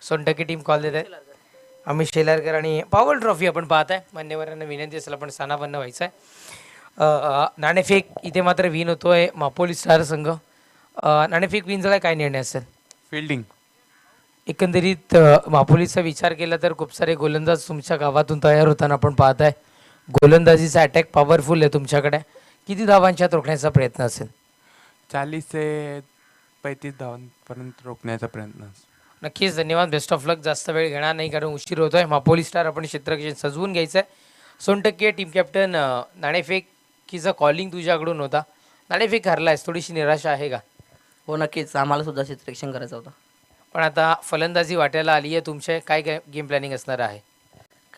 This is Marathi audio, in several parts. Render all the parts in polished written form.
सोनटक्के टीम कॉल देत आहे. अमित शेलारकर आणि पॉवर ट्रॉफी आपण पाहत आहे. मान्यवरांना विनंती असेल आपण स्थानापन्न व्हायचं आहे. नाणेफेक इथे मात्र विन होतोय मापोली स्टार संघ. नाणेफेक विन झाला काय निर्णय असेल? फिल्डिंग. एकंदरीत मापोलीचा विचार केला तर खूप सारे गोलंदाज तुमच्या गावातून तयार होताना आपण पाहत आहे. गोलंदाजीचा अटॅक पॉवरफुल आहे तुमच्याकडे. किती धावांच्यात रोखण्याचा प्रयत्न असेल? 40 ते 35 धावांपर्यंत रोखण्याचा प्रयत्न असतो. नक्कीच धन्यवाद. बेस्ट ऑफ लक. जास्त वेळ घेणार नाही कारण उशीर होतोय. मापोली स्टार आपण क्षेत्ररक्षण सजवून घ्यायचं आहे. सोनटक्के टीम कॅप्टन, नाणेफेकीचा कॉलिंग तुझ्याकडून होता. नाणेफेक हरलायस, थोडीशी निराशा आहे का? हो नक्कीच, आम्हाला सुद्धा क्षेत्ररक्षण करायचं होतं. पण आता फलंदाजी वाट्याला आली आहे. तुमचे काय गेम प्लॅनिंग असणार आहे?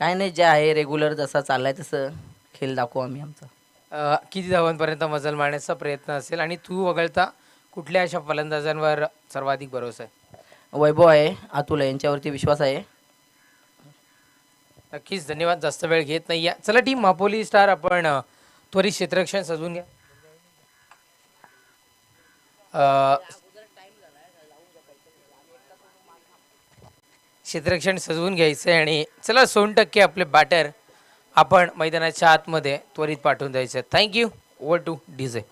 काय नाही, जे आहे रेग्युलर जसा चाललाय तसं खेळ दाखवू आम्ही आमचा. किती धावांपर्यंत मजल मारण्याचा प्रयत्न असेल आणि तू वगळता कुठल्या अशा फलंदाजांवर सर्वाधिक भरोसा आहे? वैभव आहे, अतुल आहे, यांच्यावरती विश्वास आहे. नक्कीच धन्यवाद. जास्त वेळ घेत नाही आहे. चला टीम मापोली स्टार आपण त्वरित क्षेत्ररक्षण सजवून घ्या. क्षेत्ररक्षण सजवून घ्यायचं आहे आणि चला सोनटक्के आपले बॅटर आपण मैदानाच्या आतमध्ये त्वरित पाठवून द्यायचं आहे. थँक्यू. Over two DJ.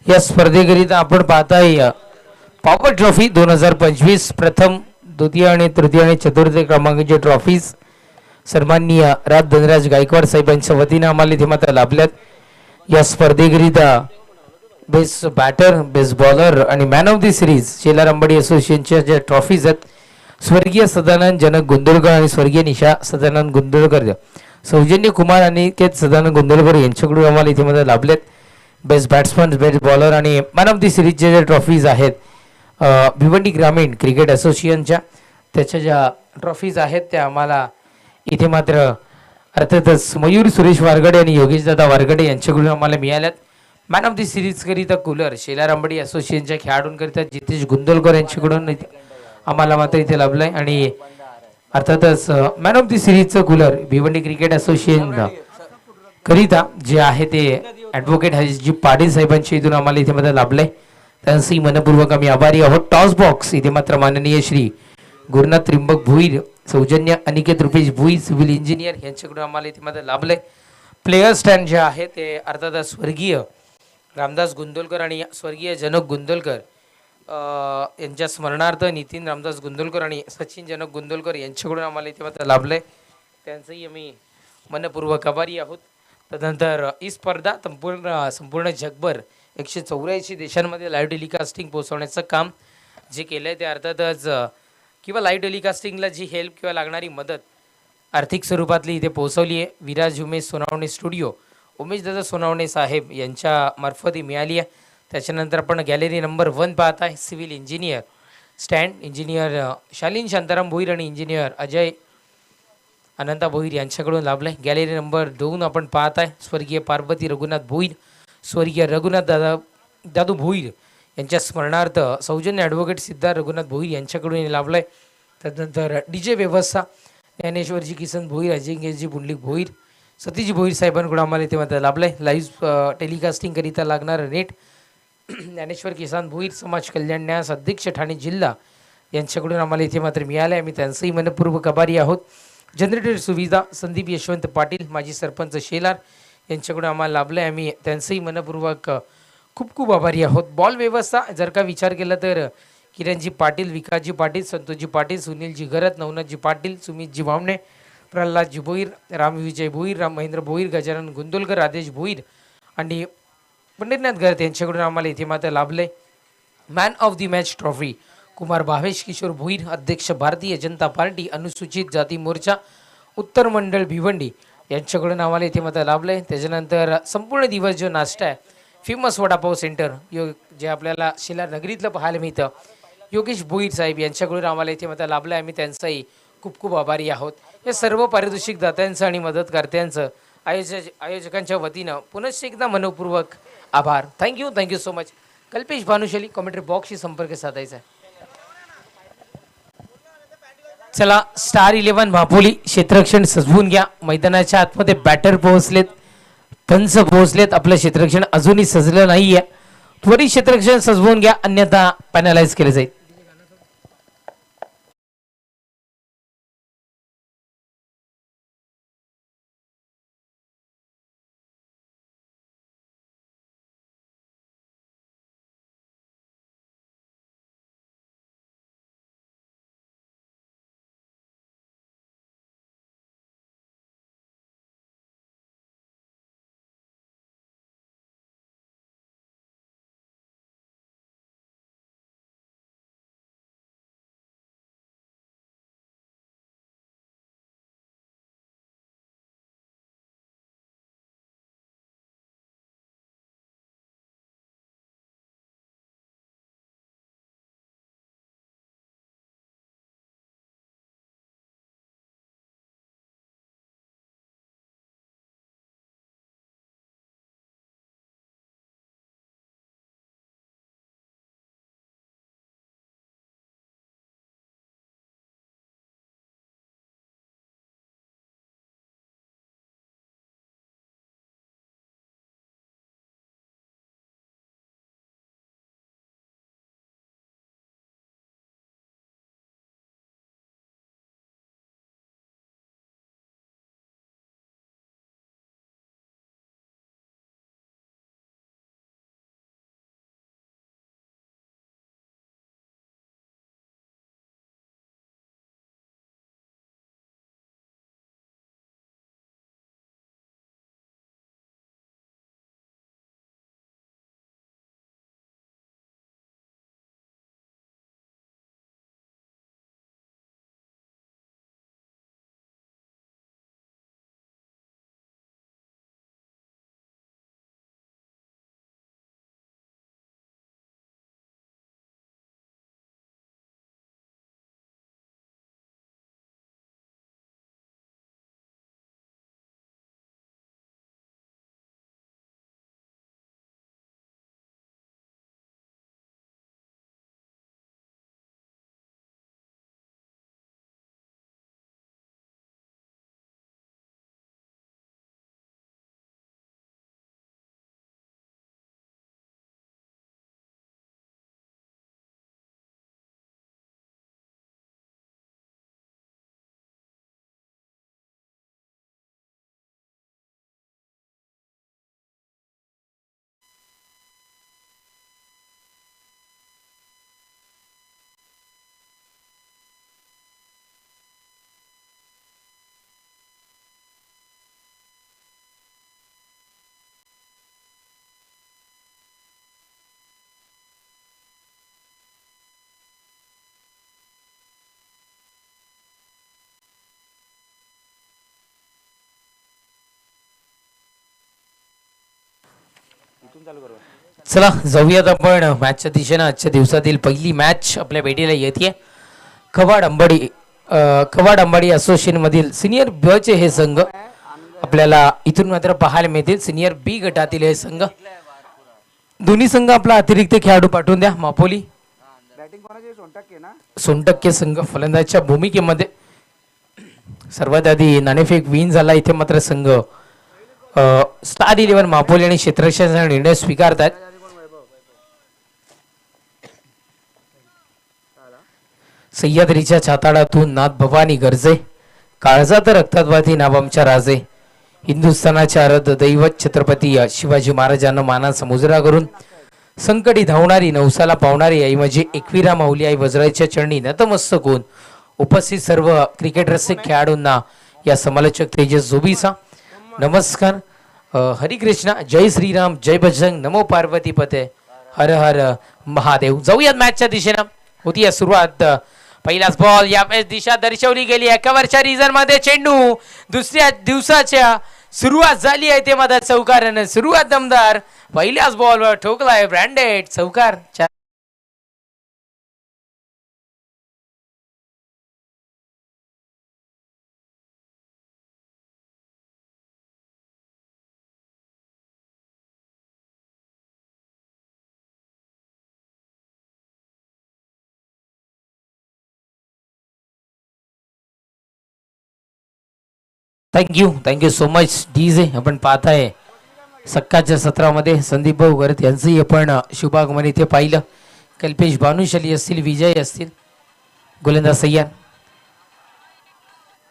या स्पर्धेकरिता आपण पाहताय पॉवर ट्रॉफी 2025 प्रथम, द्वितीय आणि तृतीय आणि चतुर्थ क्रमांकाचे ट्रॉफीज सन्माननीय राज धनराज गायकवाड साहेबांच्या वतीने आम्हाला इथे मात्र लाभल्यात. या स्पर्धेकरिता बेस्ट बॅटर, बेस्ट बॉलर आणि man of the series Shelar अंबाडी असोसिएशनच्या ज्या ट्रॉफीज आहेत, स्वर्गीय सदानंद जनक गुंदुलकर आणि स्वर्गीय निशा सदानंद गुंदुलकर, सौजन्य कुमार आणि केत सदानंद गुंदुलकर यांच्याकडून आम्हाला इथे मध्ये लाभलेत. बेस्ट बॅट्समन, बेस्ट बॉलर आणि मॅन ऑफ द सिरीजच्या ज्या ट्रॉफीज आहेत भिवंडी ग्रामीण क्रिकेट असोसिएशनच्या, त्याच्या ज्या ट्रॉफीज आहेत त्या आम्हाला इथे मात्र अर्थातच मयूर सुरेश वारगडे आणि योगेश दादा वारगडे यांच्याकडून आम्हाला मिळाल्यात मॅन ऑफ द सिरीज करिता कूलर शेलार अंबडी असोसिएशनच्या खेळाडूंकरिता जितेश गुंदलकर यांच्याकडून आम्हाला मात्र इथे लाभलाय आणि अर्थातच मॅन ऑफ द सिरीजचं कूलर भिवंडी क्रिकेट असोसिएशन करिता जे आहे ते ॲडव्होकेट हजीजी पाटील साहेबांच्या इथून आम्हाला इथे मध्ये लाभलंय त्यांचंही मनपूर्वक आम्ही आभारी आहोत. टॉस बॉक्स इथे मात्र माननीय श्री गुरुनाथ त्रिंबक भुईर सौजन्य अनिकेत रुपेश भुईर सिव्हिल इंजिनियर यांच्याकडून आम्हाला इथे मध्ये लाभलंय. प्लेयर स्टँड जे आहे ते अर्थातच स्वर्गीय रामदास गुंदोलकर आणि स्वर्गीय जनक गुंदोलकर यांच्या स्मरणार्थ नितीन रामदास गुंदोलकर आणि सचिन जनक गुंदोलकर यांच्याकडून आम्हाला इथे मात्र लाभलंय त्यांचंही आम्ही मनपूर्वक आभारी आहोत. तदनंतर ही स्पर्धा संपूर्ण जगभर 184 देशांमध्ये लाईव्ह टेलिकास्टिंग पोहोचवण्याचं काम जे केलं आहे ते अर्थातच किंवा लाईव्ह टेलिकास्टिंगला जी हेल्प किंवा लागणारी मदत आर्थिक स्वरूपातली इथे पोहोचवली आहे विराज उमेश सोनावणे स्टुडिओ उमेशदादा सोनावणे साहेब यांच्या मार्फत ही मिळाली आहे. त्याच्यानंतर आपण गॅलरी नंबर 1 पाहत आहे सिव्हिल इंजिनियर स्टँड इंजिनियर शालीन शांताराम भोईर आणि इंजिनियर अजय अनंता भोईर यांच्याकडून लाभलाय. गॅलरी नंबर 2 आपण पाहत आहे स्वर्गीय पार्वती रघुनाथ भोईर स्वर्गीय रघुनाथ दादू भोईर यांच्या स्मरणार्थ सौजन्य ॲडव्होकेट सिद्धार्थ रघुनाथ भोईर यांच्याकडून लाभलाय. त्यानंतर DJ व्यवस्था ज्ञानेश्वरजी किसन भोईर अजिंक्यजी पुंडलिक भोईर सतीजी भोईर साहेबांकडून आम्हाला इथे मात्र लाभलाय. लाईव्ह टेलिकास्टिंगकरिता लागणारं नेट ज्ञानेश्वर किसान भोईर समाज कल्याण न्यास अध्यक्ष ठाणे जिल्हा यांच्याकडून आम्हाला इथे मात्र मिळालं आहे. आम्ही त्यांचंही मनपूर्वक आभारी आहोत. जनरेटर सुविधा संदीप यशवंत पाटील माजी सरपंच शेलार यांच्याकडून आम्हाला लाभलं आहे. आम्ही त्यांचंही मनपूर्वक खूप खूप आभारी आहोत. बॉल व्यवस्था जर का विचार केला तर किरणजी पाटील विकासजी पाटील संतोषजी पाटील सुनीलजी गरत नवनाथजी पाटील सुमितजी भावणे प्रल्हादजी भोईर रामविजय भोईर राम महेंद्र भोईर गजानन गुंदोलकर आदेश भोईर आणि पंडितनाथ गरत यांच्याकडून आम्हाला इथे मात्र लाभले. Man of the match trophy Kumar Bhavesh Kishore Bhoir अध्यक्ष भारतीय जनता पार्टी अनुसूचित जाती मोर्चा उत्तर मंडळ भिवंडी यांच्याकडून आम्हाला इथे मात्र लाभले. त्याच्यानंतर संपूर्ण दिवस जो नाश्ता आहे फेमस वडापाव सेंटर जे आपल्याला शिला नगरीतलं पाहायला मिळतं योगेश भोईर साहेब यांच्याकडून आम्हाला इथे मात्र लाभलं आहे. आम्ही त्यांचाही खूप खूप आभारी आहोत. या सर्व पारितोषिक दात्यांचं आणि मदतकर्त्यांचं आयोजकांच्या वतीनं पुनश्च एकदा मनपूर्वक आभार. Thank you so much. Kalpesh Bhanushali commentary बॉक्सशी संपर्क साधायचा आहे. चला स्टार 11 भापोली क्षेत्ररक्षण सजवून घ्या. मैदानाच्या आतमध्ये बॅटर पोहोचलेत पंच पोहोचलेत. आपलं क्षेत्ररक्षण अजूनही सजलं नाहीये. त्वरित क्षेत्ररक्षण सजवून घ्या अन्यथा पॅनलाइज केले जाईल. चला जाऊयात आपण मॅचच्या दिशेनं. आजच्या दिवसातील पहिली मॅच आपल्या भेटीला येते. कवाड अंबाडी असोसिएशन मधील सिनियर ब चे हे संघ आपल्याला इथून मात्र पाहायला मिळतील. सिनियर बी गटातील हे संघ, दोन्ही संघ आपला अतिरिक्त खेळाडू पाठवून द्या. मापोली सोनटक्के संघ फलंदाजच्या भूमिकेमध्ये. सर्वात आधी नाणेफेक विन झाला. इथे मात्र संघ स्टार 11 मापोली आणि क्षेत्ररक्षणाचा निर्णय स्वीकारतात. सह्याद्रीच्या छाताडातून नाथ भवानी गरजे, काळजात रक्तात वाहती नाव आमच्या राजे. हिंदुस्थानाच्या आराध्य दैवत छत्रपती शिवाजी महाराजांना मानाचा मुजरा करून संकटी धावणारी, नवसाला पावणारी आई म्हणजे एकविरा माऊली आई वज्राच्या चरणी नतमस्तक होऊन उपस्थित सर्व क्रिकेट रसिक खेळाडूंना या समालोचक तेजस जोबीचा नमस्कार. हरिकृष्णा, जय श्रीराम, जय बजरंग, नमो पार्वती पते, हर हर महादेव. जाऊयात मॅचच्या दिशेनं. होती या सुरुवात. पहिलाच बॉल यावेळेस दिशा दर्शवली गेली. एका वरच्या रिझन मध्ये चेंडू. दुसऱ्या दिवसाच्या सुरुवात झाली आहे ते मात्र चौकारानं. सुरुवात दमदार. पहिल्याच बॉलवर ठोकलाय ब्रँडेड चौकार. Thank you so much DJ. आपण पाहताय सक्काच्या सत्रामध्ये संदीप भाऊ गरत यांचंही आपण शुभागमन इथे पाहिलं. कल्पेश भानुशाली असतील, विजय असतील, गोलंदाज सय्यद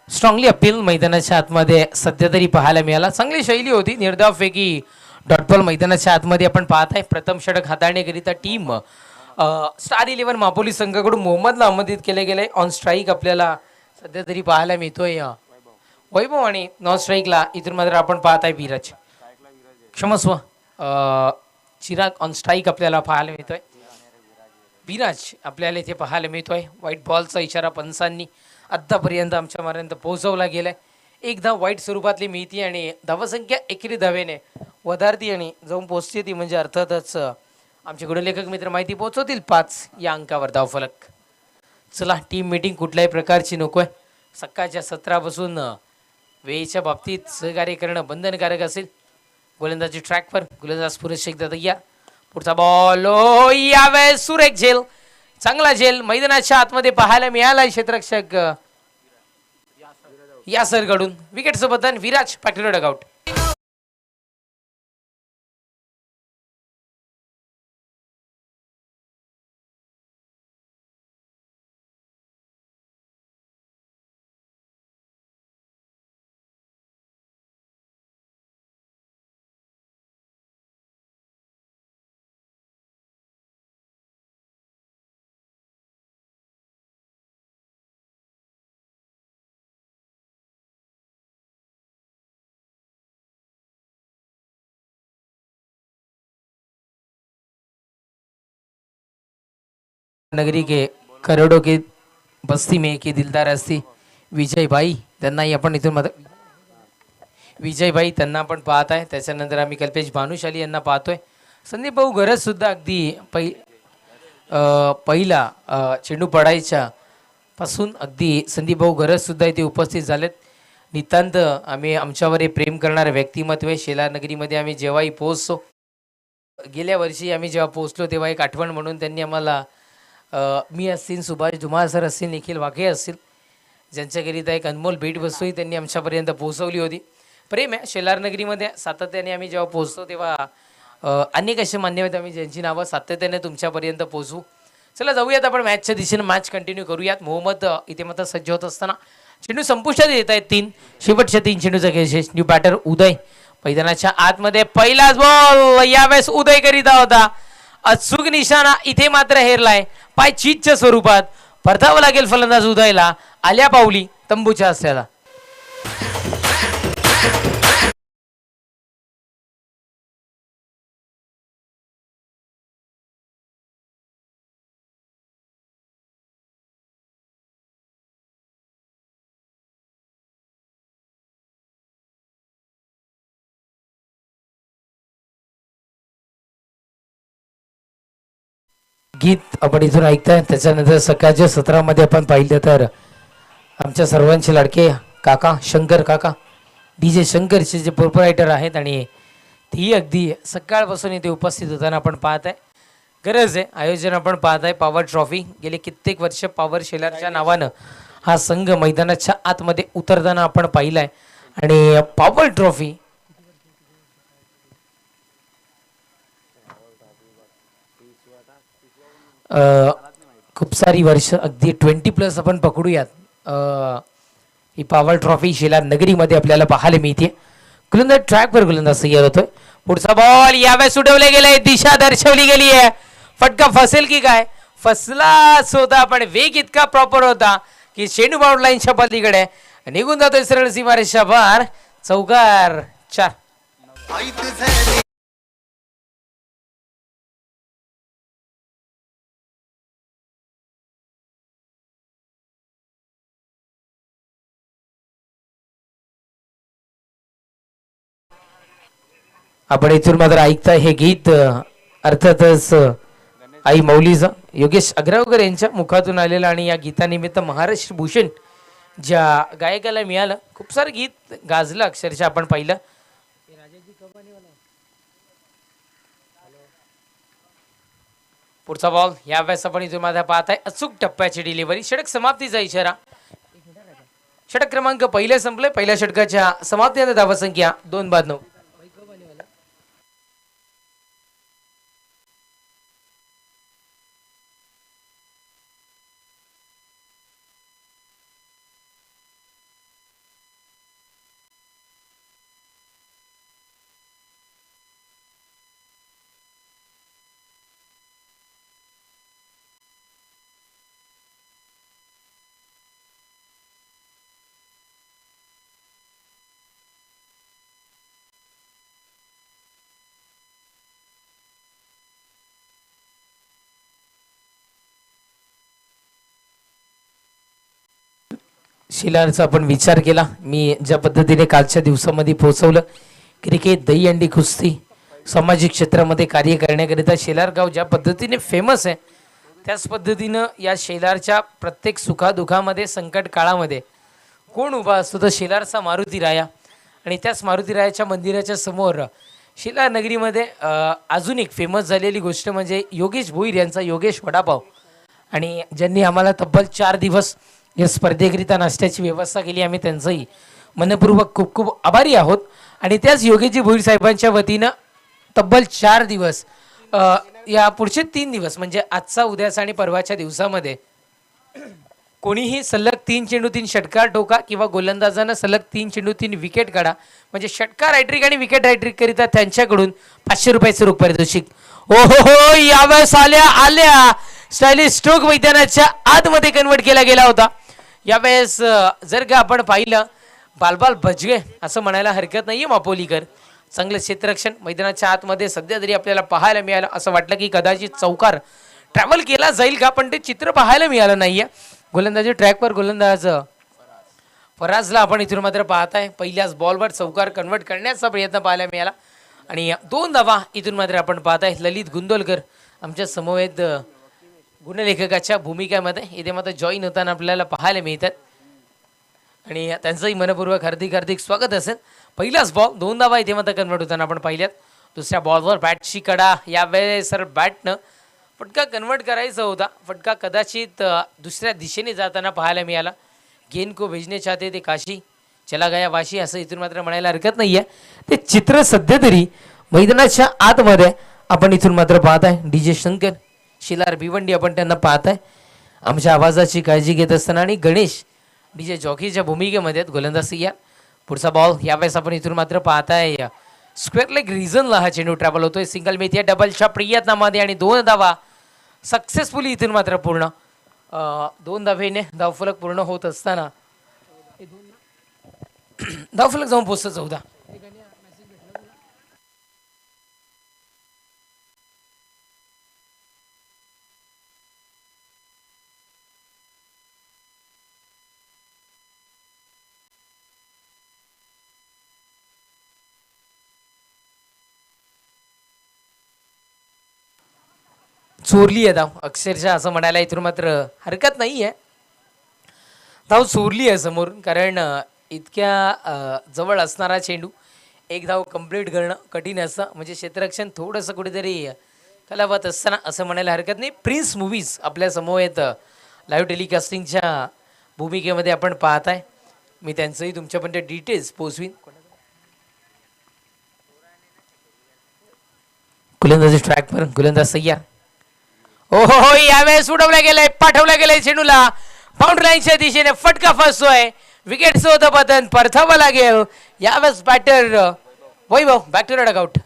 स्ट्रॉंगली अपील मैदानाच्या आतमध्ये सध्या तरी पाहायला मिळाला. चांगली शैली होती. निर्धावपैकी डॉटबॉल मैदानाच्या आतमध्ये आपण पाहताय. प्रथम षटक हाताळण्याकरिता टीम स्टार 11 मापोली संघाकडून मोहम्मदला आमंत्रित केले गेले. ऑन स्ट्राईक आपल्याला सध्या तरी पाहायला मिळतोय वैभव आणि नॉन स्ट्राईकला इथून मात्र आपण पाहताय विराज, क्षमस्व, चिराग ऑन स्ट्राईक आपल्याला पाहायला मिळतोय. विराज आपल्याला इथे पाहायला मिळतोय. व्हाईट बॉलचा इशारा पंचांनी आतापर्यंत आमच्यापर्यंत पोहोचवला गेलाय. एकदा वाईट स्वरूपातली मिळती आणि धावसंख्या एकेरी धावेने वधारती आणि जाऊन पोहोचते ती म्हणजे अर्थातच आमच्याकडे लेखक मित्र माहिती पोहोचवतील 5 या अंकावर धावफलक. चला, टीम मीटिंग कुठल्याही प्रकारची नकोय. सकाळच्या सत्रापासून वेळेच्या बाबतीत सहकार्य करणं बंधनकारक असेल. गोलंदाजी ट्रॅकवर, गोलंदाज पुरेश एकदा तयार. पुढचा बॉल यावेळेस सुरेख झेल, चांगला झेल मैदानाच्या आतमध्ये पाहायला मिळाला. क्षेत्ररक्षक यासरकडून विकेट सोबत विराज पाटील डगआउट. नगरी के करोडो के बस्ती में की दिलदार असती विजय भाई, त्यांनाही आपण इथून विजय भाई त्यांना आपण पाहत आहे. त्याच्यानंतर आम्ही कल्पेश भानुशाली यांना पाहतोय. संदीप भाऊ गरज सुद्धा अगदी पहिला चेंडू पडायच्या पासून अगदी संदीप भाऊ गरज सुद्धा इथे उपस्थित झालेत. नितांत आम्ही आमच्यावर प्रेम करणारे व्यक्तिमत्व आहे. शेलार नगरीमध्ये आम्ही जेव्हाही पोहोचतो, गेल्या वर्षी आम्ही जेव्हा पोहोचलो तेव्हा एक आठवण म्हणून त्यांनी आम्हाला मी असतील, सुभाष धुमाळ सर असतील, निखिल वाघे असतील, ज्यांच्याकरिता एक अनमोल भेटवस्तूही त्यांनी आमच्यापर्यंत पोहोचवली होती. प्रेम आहे शेलार नगरीमध्ये. सातत्याने आम्ही जेव्हा पोहोचतो तेव्हा अनेक असे मान्यवर आम्ही ज्यांची नावं सातत्याने तुमच्यापर्यंत पोहोचू. चला जाऊयात आपण मॅचच्या दिशेने. मॅच कंटिन्यू करूयात. मोहम्मद इथे मात्र सज्ज होत असताना चेंडू संपुष्टात येत आहेत 3 शेवटच्या 3 चेंडूचा खेळ. न्यू बॅटर उदय मैदानाच्या आतमध्ये. पहिलाच बॉल यावेळेस उदय करीता होता. अचूक निशाणा इथे मात्र हेरलाय. पाय चीजच्या स्वरूपात परतावं लागेल फलंदाज उदयला. आल्या पावली तंबूच्या असल्याला. गीत आपण इथून ऐकताय. त्याच्यानंतर सकाळच्या सत्रामध्ये आपण पाहिलं तर आमच्या सर्वांचे लाडके काका शंकर काका DJ शंकरचे जे प्रोपरायटर आहेत आणि ती अगदी सकाळपासून इथे उपस्थित होताना आपण पाहत आहे. गरज आहे आयोजन आपण पाहत आहे. पॉवर ट्रॉफी गेले कित्येक वर्ष पॉवर शेलरच्या नावानं हा संघ मैदानाच्या आतमध्ये उतरताना आपण पाहिलाय आणि पॉवर ट्रॉफी खूप सारी वर्ष अगदी 20+ आपण पकडूयात. ही पॉवर ट्रॉफी शेलार नगरीमध्ये आपल्याला पाहायला मिळते. गोलंदाज ट्रॅकवर गोलंदाज तयार होतोय. पुढचा बॉल यावेळेस उडवले गेले. दिशा दर्शवली गेली आहे. फटका फसेल की काय? फसलाच होता पण वेग इतका प्रॉपर होता की शेंडू बाउंड लाईनच्या पलीकडे निघून जातोय सरळ सीमारेषा पार. चौकार 4. आपण इथून मात्र ऐकताय हे गीत अर्थातच आई मौलीचं योगेश अग्रावकर यांच्या मुखातून आलेलं आणि या गीतानिमित्त महाराष्ट्र भूषण ज्या गायकाला मिळालं. खूप सारं गीत गाजलं अक्षरशः आपण पाहिलं. पुढचा बॉल यावेळेस आपण इथून माझ्या पाहताय अचूक टप्प्याची डिलिव्हरी. षटक समाप्तीचा इशारा. षटक क्रमांक पहिले संपले. पहिल्या षटकाच्या समाप्तीनंतर धावसंख्या 2-9. शिलारचा आपण विचार केला. मी ज्या पद्धतीने कालच्या दिवसामध्ये पोहोचवलं क्रिकेट दहीहंडी कुस्ती सामाजिक क्षेत्रामध्ये कार्य करण्याकरिता शेलार गाव ज्या पद्धतीने फेमस आहे त्याच पद्धतीनं या शेलारच्या प्रत्येक सुखादुखामध्ये संकट काळामध्ये कोण उभा असतो तर शेलारचा मारुती राया. आणि त्याच मारुती रायाच्या मंदिराच्या समोर शेलार नगरीमध्ये अजून एक फेमस झालेली गोष्ट म्हणजे योगेश भोईर यांचा योगेश वडापाव. आणि ज्यांनी आम्हाला तब्बल 4 दिवस या स्पर्धेकरिता नाश्त्याची व्यवस्था केली. आम्ही त्यांचंही मनपूर्वक खूप खूप आभारी आहोत. आणि त्याच योगेशजी भोईर साहेबांच्या वतीनं तब्बल 4 दिवस या पुढचे 3 दिवस म्हणजे आजचा उद्याचा आणि परवाच्या दिवसामध्ये कोणीही सलग 3 चेंडू 3 षटकार ठोका किंवा गोलंदाजानं सलग 3 चेंडू 3 विकेट काढा म्हणजे षटकार हॅट्रिक आणि विकेट हॅट्रिक करिता त्यांच्याकडून 500 रुपयाचं रोख पारितोषिक. ओ हो यावेळेस आल्या स्टायलिश स्ट्रोक मैदानाच्या आतमध्ये कन्वर्ट केला गेला होता. यावेळेस जर का आपण पाहिलं बालबाल भजगे असं म्हणायला हरकत नाहीये. मापोलीकर चांगलं क्षेत्ररक्षण मैदानाच्या आतमध्ये सध्या तरी आपल्याला पाहायला मिळालं. असं वाटलं की कदाचित चौकार ट्रॅव्हल केला जाईल का पण ते चित्र पाहायला मिळालं नाहीये. गोलंदाजी ट्रॅकवर गोलंदाज फराजला आपण इथून मात्र पाहताय पहिल्याच बॉलवर चौकार कन्वर्ट करण्याचा प्रयत्न पाहायला मिळाला आणि 2 धावा इथून मात्र आपण पाहताय. ललित गुंदोलकर आमच्या समवेत गुणलेखकाच्या भूमिकेमध्ये इथे मात्र जॉईन होताना आपल्याला पाहायला मिळतात आणि त्यांचंही मनपूर्वक हार्दिक स्वागत असेल. पहिलाच बॉल 2 धावा इथे मात्र कन्वर्ट होताना आपण पाहिल्यात. दुसऱ्या बॉलवर बॅटची कडा यावेळेस सर बॅटनं फटका कन्वर्ट करायचा होता. फटका कदाचित दुसऱ्या दिशेने जाताना पाहायला मिळाला. गेंद को भेजणे चाहते ते काशी चला गया वाशी असं इथून मात्र म्हणायला हरकत नाहीये. ते चित्र सध्या तरी मैदानाच्या आतमध्ये आपण इथून मात्र पाहत आहे. DJ शंकर शिलार भिवंडी आपण त्यांना पाहत आहे. आमच्या आवाजाची काळजी घेत असताना आणि गणेश DJ जॉकीच्या भूमिकेमध्ये गोलंदाज या. पुढचा बॉल यावेळेस आपण इथून मात्र पाहताय स्क्वेअर लेग रिझनला हा चेंडू ट्रॅव्हल होतोय. सिंगल मेथी डबलच्या प्रयत्नामध्ये आणि 2 धावा सक्सेसफुली इथून मात्र पूर्ण. 2 धावेने धावफलक पूर्ण होत असताना धावफलक जाऊन पोचतं 14. चोरली आहे धाव, अक्षरशः असं म्हणायला इथून मात्र हरकत नाही आहे. धाव चोरली आहे समोरून, कारण इतक्या जवळ असणारा चेंडू एक धाव कंप्लीट करणं कठीण असतं. म्हणजे क्षेत्ररक्षण थोडंसं कुठेतरी कलावत असताना असं म्हणायला हरकत नाही. प्रिन्स मूवीज आपल्या समोर लाईव्ह टेलिकास्टिंगच्या भूमिकेमध्ये आपण पाहताय. मी त्यांचंही तुमच्यापर्यंत डिटेल्स पोहोचवीन. गोलंदाजी ट्रॅकवर गोलंदाज सय्या. ओहो हो, यावेळेस उडवलं गेलंय, पाठवलं गेलंय चेंडूला बाउंड्री लाईनच्या दिशेने. फटका फसतोय, विकेटचं होतं पतन, परतावं लागेल. यावेळेस batter Vaibhav back to dugout.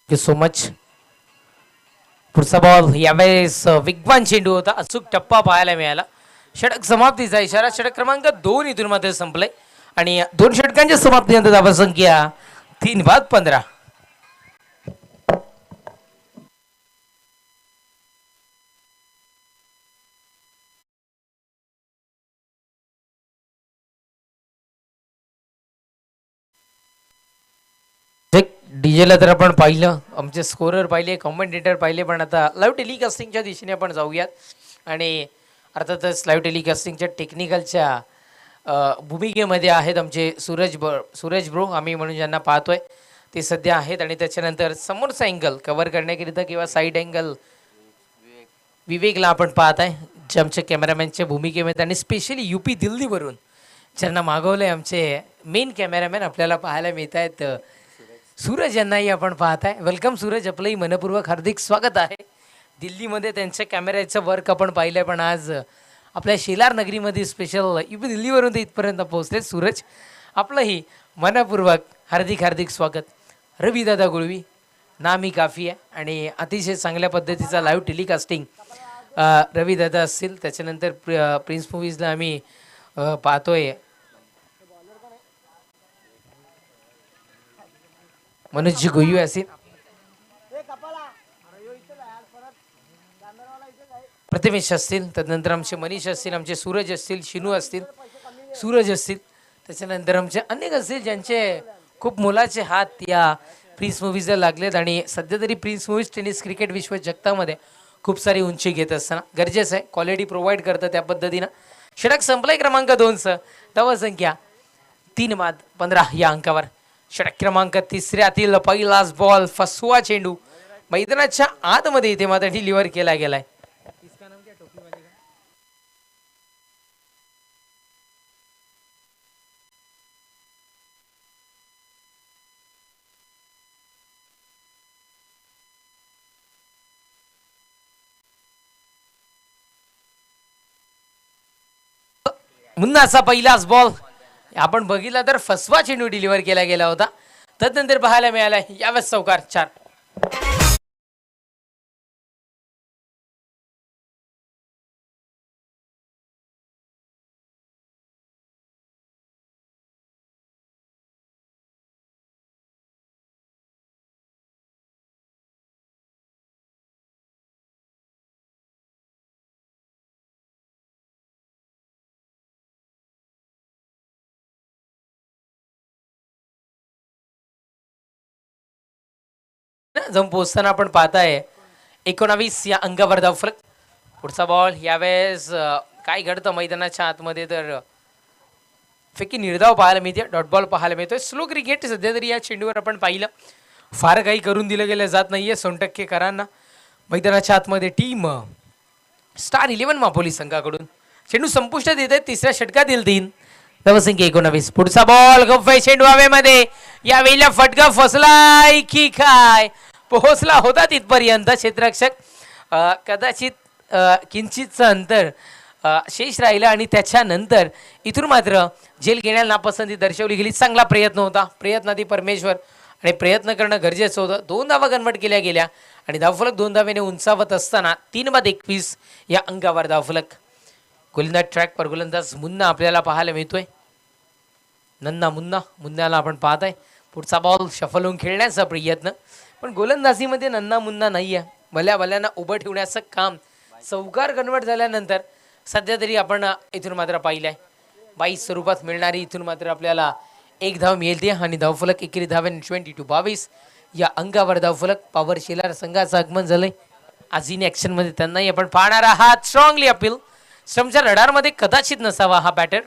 Thank you so much. पुढचा बॉल यावेळेस विद्वान चेंडू होता, अचूक टप्पा पाहायला मिळाला. षटक समाप्तीचा इशारा. षटक क्रमांक 2 इथून मात्र संपलंय आणि 2 षटकांच्या समाप्तीनंतर धावसंख्या 3-15. डीजेला तर आपण पाहिलं, आमचे स्कोरर पाहिले, कॉमेंटेटर पाहिले, पण आता लाईव्ह टेलिकास्टिंगच्या दिशेने आपण जाऊयात. आणि अर्थातच लाईव्ह टेलिकास्टिंगच्या टेक्निकलच्या भूमिकेमध्ये आहेत आमचे सूरज ब्रो, आम्ही म्हणून ज्यांना पाहतोय ते सध्या आहेत. आणि त्याच्यानंतर समोरचा अँगल कव्हर करण्याकरिता किंवा साईड अँगल विवेकला आपण पाहत आहे, जे आमच्या कॅमेरामॅनच्या भूमिकेमध्ये. आणि स्पेशली UP दिल्लीवरून ज्यांना मागवलं आहे आमचे मेन कॅमेरामॅन आपल्याला पाहायला मिळत आहेत, सूरज यांनाही आपण पाहताय. वेलकम सूरज, आपलंही मनपूर्वक हार्दिक स्वागत आहे. दिल्लीमध्ये त्यांच्या कॅमेऱ्याचं वर्क आपण पाहिलं आहे, पण आज आपल्या शेलार नगरीमध्ये स्पेशल UP दिल्लीवरून ते इथपर्यंत पोहोचले. सूरज, आपलंही मनपूर्वक हार्दिक स्वागत. रविदादा गुळवी नामी काफी आहे आणि अतिशय चांगल्या पद्धतीचा लाईव्ह टेलिकास्टिंग रविदादा असतील. त्याच्यानंतर प्रिन्स मूवीजला आम्ही पाहतोय मनोजी गोयू असतील, प्रतिमेश असतील, त्यानंतर आमचे मनीष असतील, आमचे सूरज असतील, शिनू असतील, सूरज असतील, त्याच्यानंतर आमचे अनेक असतील ज्यांचे खूप मोलाचे हात या प्रिन्स मूवीजला लागलेत. आणि सध्या तरी प्रिन्स मूवीज टेनिस क्रिकेट विश्व जगतामध्ये खूप सारी उंची घेत असताना गरजेचं आहे, क्वालिटी प्रोव्हाइड करतं त्या पद्धतीनं. षटक संपलाय क्रमांक 2चं, धावसंख्या 3-15 या अंकावर. षटक क्रमांक 3ऱ्यातील पहिलाच बॉल, फसवा चेंडू मैदानाच्या आतमध्ये इथे मात्र डिलिव्हर केला गेलाय. मुन्नाचा पहिलाच बॉल आपण बघितला तर फसवा चेंडू डिलिव्हर केला गेला होता. तदनंतर पाहायला मिळाला यावेळेस चौकार 4. जाऊन पोहोचताना आपण पाहताय 19 या अंकावर धावफलक. पुढचा बॉल यावेळेस काय घडतं मैदानाच्या आतमध्ये तर फेकी निर्धाव पाहायला मिळते, डॉट बॉल पाहायला मिळतोय. स्लो क्रिकेट सध्या तरी या चेंडूवर आपण पाहिलं, फार काही करून दिलं गेलं जात नाहीये सोनटक्केकरांना. मैदानाच्या आतमध्ये टीम स्टार 11 मापोली संघाकडून चेंडू संपुष्टात येत आहे. तिसऱ्या षटकातील 3 धावसंख्या 19. पुढचा बॉल गप्पे चेंडू हवेमध्ये. या वेळेला फटका फसलाय की काय, पोहोचला होता तिथपर्यंत क्षेत्ररक्षक कदाचित किंचितचं अंतर शेष राहिला आणि त्याच्यानंतर इथून मात्र झेल घेण्याला नापसंती दर्शवली गेली. चांगला प्रयत्न होता, प्रयत्नाधी परमेश्वर आणि प्रयत्न करणं गरजेचं होतं. 2 धावा कन्वर्ट केल्या गेल्या आणि धावफलक 2 धावेने उंचावत असताना 3/21 या अंकावर धावफलक. गोलंदाज ट्रॅक पर गोलंदाज मुन्ना आपल्याला पाहायला मिळतोय. मुन्नाला आपण पाहत आहे. पुढचा बॉल शफल होऊन खेळण्याचा प्रयत्न, पण गोलंदाजीमध्ये नन्ना मुन्ना नाही आहे. भल्याभल्यांना उभं ठेवण्याचं काम चौकार कन्वर्ट झाल्यानंतर सध्या तरी आपण इथून मात्र पाहिलं आहे. 22 स्वरूपात मिळणारी इथून मात्र आपल्याला 1 धाव मिळते आणि धावफलक एकेरी धावेने 22 या अंकावर धावफलक. पॉवर शेलार संघाचं आगमन झालंय. आज इन ॲक्शनमध्ये त्यांनाही आपण पाहणार आहात. Strongly appeal. स्टंपच्या रडारमध्ये कदाचित नसावा हा बॅटर.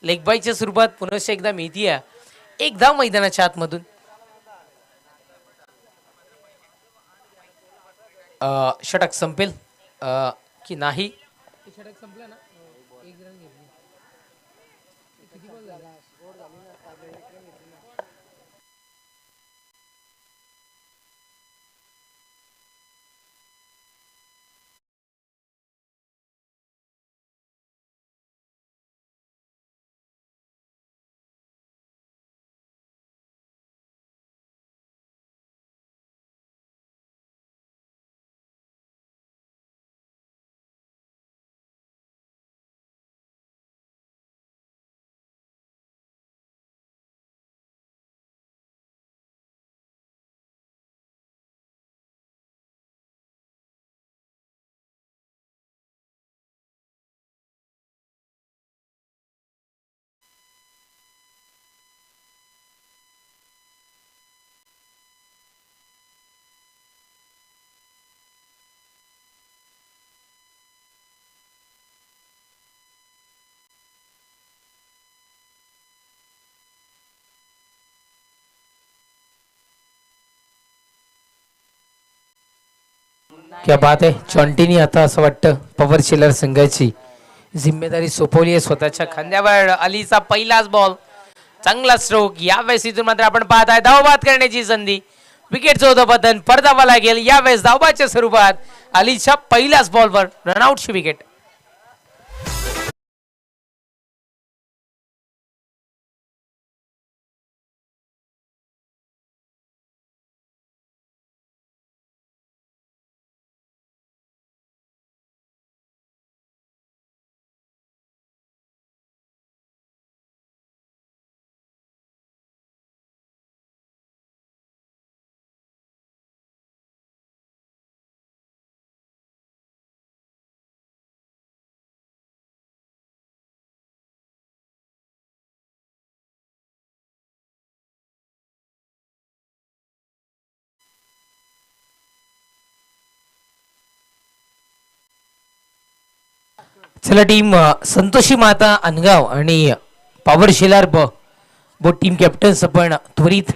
लेग बायच्या स्वरूपात पुन्हा एकदा मिळतीये 1 धाव मैदानाच्या आतमधून. षटक संपेल की नाही. क्या बात आहे. जॉन्टीनी आता असं वाटतं पॉवर शेलर संघाची जिम्मेदारी सोपवली आहे स्वतःच्या खांद्यावर. अलीचा पहिलाच बॉल, चांगला स्ट्रोक. यावेळेस इथून मात्र आपण पाहत आहे धावबाद करण्याची संधी. विकेटचं होतं पतन, परदावा लागेल. यावेळेस धावबाच्या स्वरूपात अलीच्या पहिल्याच बॉलवर रनआउटची विकेट. चला टीम संतोषी माता अनगाव आणि पॉवर शेलार बो टीम कॅप्टन्स आपण त्वरित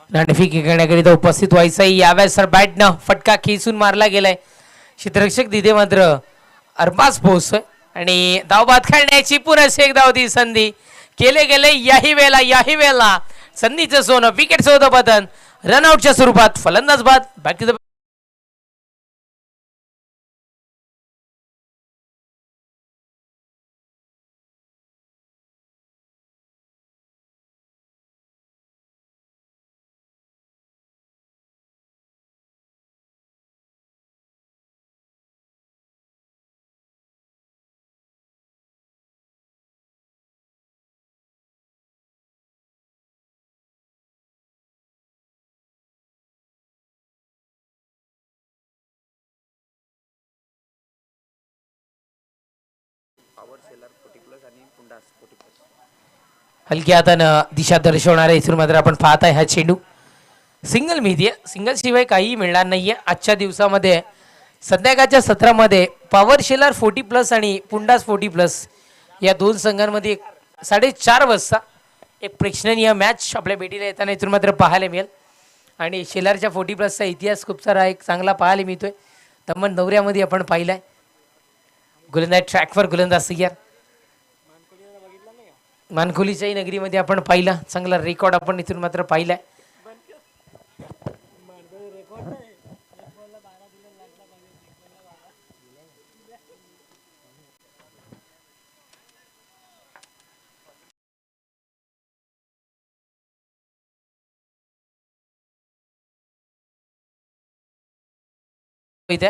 नाणेफेक करण्याकरिता उपस्थित व्हायचं आहे. यावेळेस सर बॅटनं फटका खेचून मारला गेलाय. क्षेत्ररक्षक तिथे मात्र अरबाज पोहोचतोय आणि धावबाद खेळण्याची पुन्हा एक धावती संधी केले गेले. याही वेळेला संधीचं सोनं. विकेटचं होतं पतन. रनआउटच्या स्वरूपात फलंदाज बाद. बॅक टू द हलक्या हातानं दिशा दर्शवणाऱ्या इथून मात्र आपण पाहत आहे हा चेंडू सिंगल मिळते. सिंगल शिवाय काहीही मिळणार नाहीये आजच्या दिवसामध्ये. संध्याकाळच्या सत्रामध्ये पॉवर शेलार 40+ आणि पुंडास 40+ या दोन संघांमध्ये 4:30 वाजता एक प्रेक्षणीय मॅच आपल्या भेटीला येताना इथून मात्र पाहायला मिळेल. आणि शेलारच्या 40 प्लसचा इतिहास खूप सारा एक चांगला पाहायला मिळतोय. दमण दौऱ्यामध्ये आपण पाहिलाय गोलंदाज ट्रॅकवर गोलंदाज तयार. मानखोलीच्याही नगरीमध्ये आपण पाहिला चांगला रेकॉर्ड आपण इथून मात्र पाहिलाय. इथे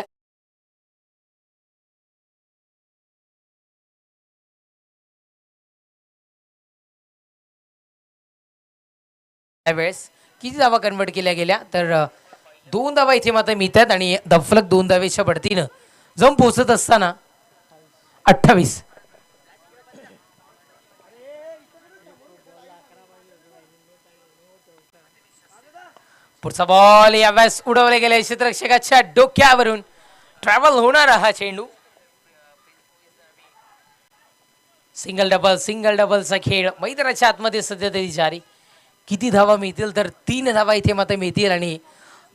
त्यावेळेस किती धावा कन्वर्ट केल्या गेल्या तर 2 धावा इथे मात्र मिळतात आणि दफलक 2 धावेच्या बढतीनं जाऊन पोहोचत असताना 28. पुढचा बॉल यावेळेस उडवले गेले क्षेत्ररक्षकाच्या डोक्यावरून ट्रॅव्हल होणारा हा चेंडू. सिंगल डबलचा खेळ मैदानाच्या आतमध्ये सध्या तरी जारी. किती धावा मिळतील तर 3 धावा इथे मात्र मिळतील आणि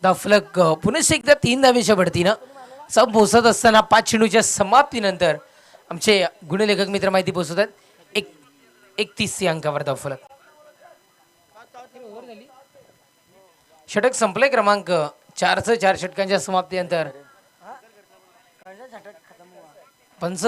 दफलक पुन्हा एकदा 3 धावेच्या बढतीनं सब पोचत असताना 5 चेंडूच्या समाप्तीनंतर आमचे गुणलेखक मित्र माहिती पोहोचवतात 31 अंकावर दफलक. षटक संपले क्रमांक 4चं 4 षटकांच्या समाप्तीनंतर पंच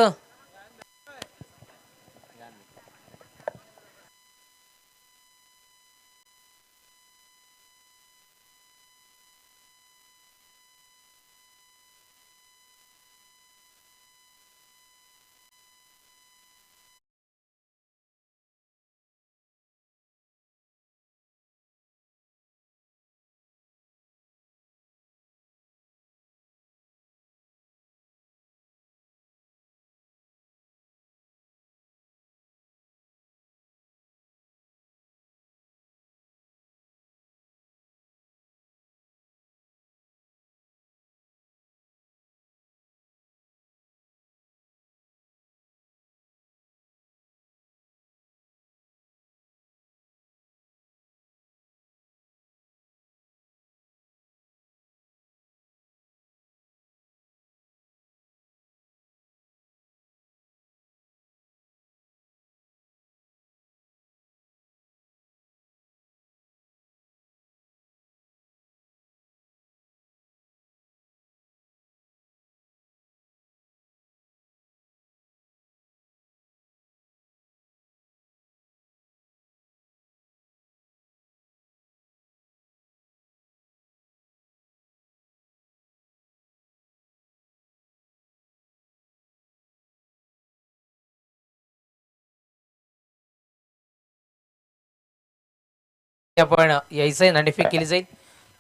आपण यायचंय नाणेफेक केली जाईल.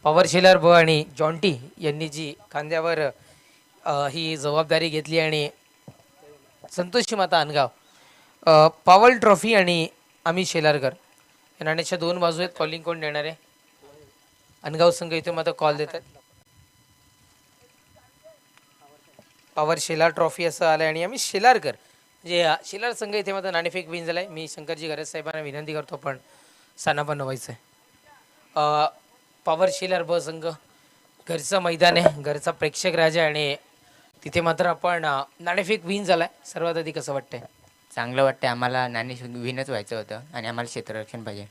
पॉवर शेलर ब आणि जॉन्टी यांनी जी खांद्यावर ही जबाबदारी घेतली आणि संतोषी माता अनगाव पॉवर ट्रॉफी आणि अमित शेलारकर या नाण्याच्या 2 बाजू आहेत. कॉलिंग कोण देणार आहे? अनगाव संघ इथे मात्र कॉल देतात. पॉवर शेलार ट्रॉफी असं आलंय आणि अमित शेलारकर जे शेलार संघ इथे मात्र नाणेफेक विन झालाय. मी शंकरजी गरज साहेबांना विनंती करतो पण स्थानापन्न व्हायचंय. पॉवर शेलर ब संघ घरचं मैदान आहे, घरचा प्रेक्षक राजा आणि तिथे मात्र आपण नाणेफेक विन झालाय. सर्वात आधी कसं वाटतंय? चांगलं वाटतंय. आम्हाला विनच व्हायचं होतं आणि आम्हाला क्षेत्ररक्षण पाहिजे.